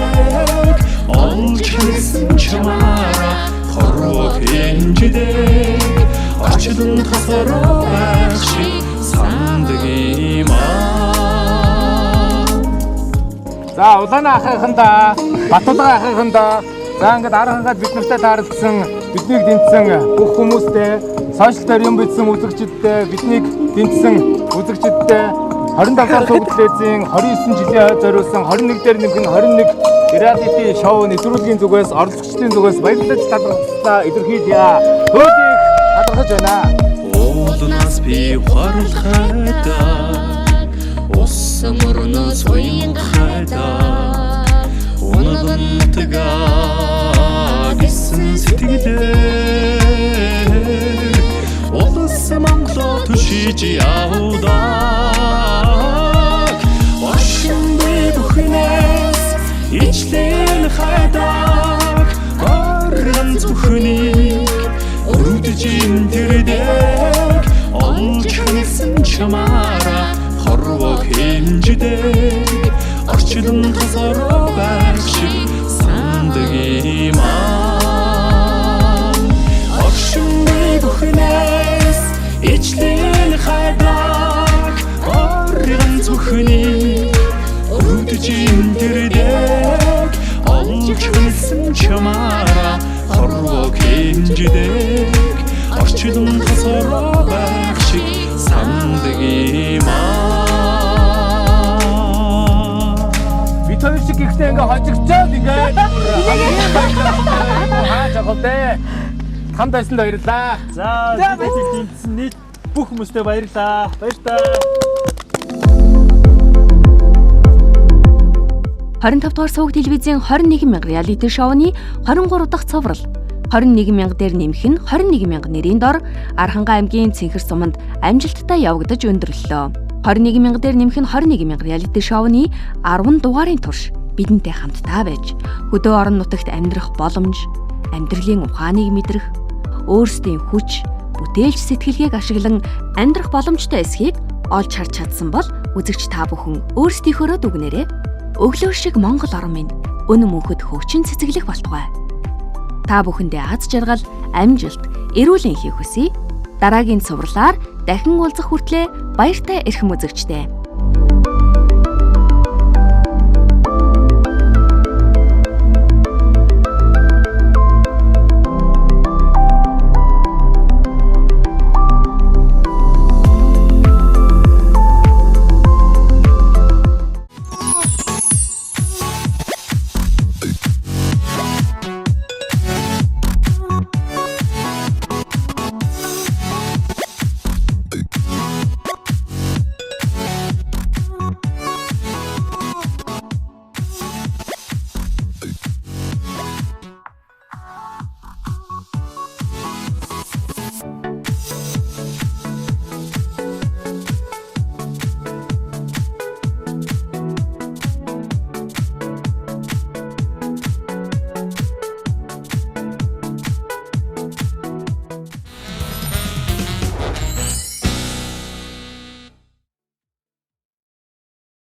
S9: олж хэлсэн чамаараа хорвоо хэмждэг орчлон тасараа байх шиг сандаг юм аа.
S4: За улаана ахыханда, Батулга ахыханда, за ингээд арахангаад бид нартай таарлсан, биднийг дэмжсэн бүх хүмүүстээ, сошиал дээр юм бичсэн үзэгчдтэй, биднийг дэмжсэн үзэгчдтэй 25 дугаар цуглаалын 29 жилийн зориулсан 21 дээр нэмэх 21 reality show нэвтрүүлгийн зүгээс оролцогчдын зүгээс баярлаж талархлаа илэрхийлье. Төвлийг талархаж байна.
S9: Уулнаас би харлахайдаа усан мөрнөөс уян хайдаа унагантгаа гисэн сэтгэлээр улс Монголоо түшиж явуулаа оршин би бүхнээс ичлэн хайдаг арган бүхнийг өрөвдөж интердэг олж хэлсэн чамаараа хорвоо хэмждэг орчлон тасараа байх шиг сандаг юм аа. Оршин би бүхнээс ичлэн хайдаг арган бүхнийг өрөвдөж интердэг олж хэлсэн чамаараа хорвоо хэмждэг орчлон тасараа байх шиг сандаг юм аа.
S4: Би тэр шиг ихтэй ингээ хожигчоод ингээд хаач авалдээ. Хамт байсан баярлаа.
S3: За бидний дэмжсэн нийт бүх хүмүүстээ баярлаа. Баярлалаа.
S1: 25 дугаар суваг телевизийн 21,000 реалити шоуны 23 дахь цоврал 21,000 дээр нэмэх нь 21,000 нэрийн дор Архангай аймгийн Цэнхэр суманд амжилттай явагдаж өндөрлөлөө. 21,000 дээр нэмэх нь 21,000 реалити шоуны 10 дугаарын турш бидэнтэй хамтдаа байж хөдөө орон нутагт амьдрах боломж, амьдралын ухааныг мэдрэх, өөрсдийн хүч, бүтээлч сэтгэлгээг ашиглан амьдрах боломжтой эсхийг олж харж чадсан бол үзэгч та бүхэн өөрсдийнхөөрөө дүгнээрэй. Өглөө шиг Монгол орн минь өнө мөнхөд хөгжин цэцэглэх болтугай. Та бүхэндээ аз жаргал, амжилт, эрүүл энхийг хүсье. Дараагийн цувралаар дахин уулзах хүртлээр баяртай эрхэм үзэгчтэй.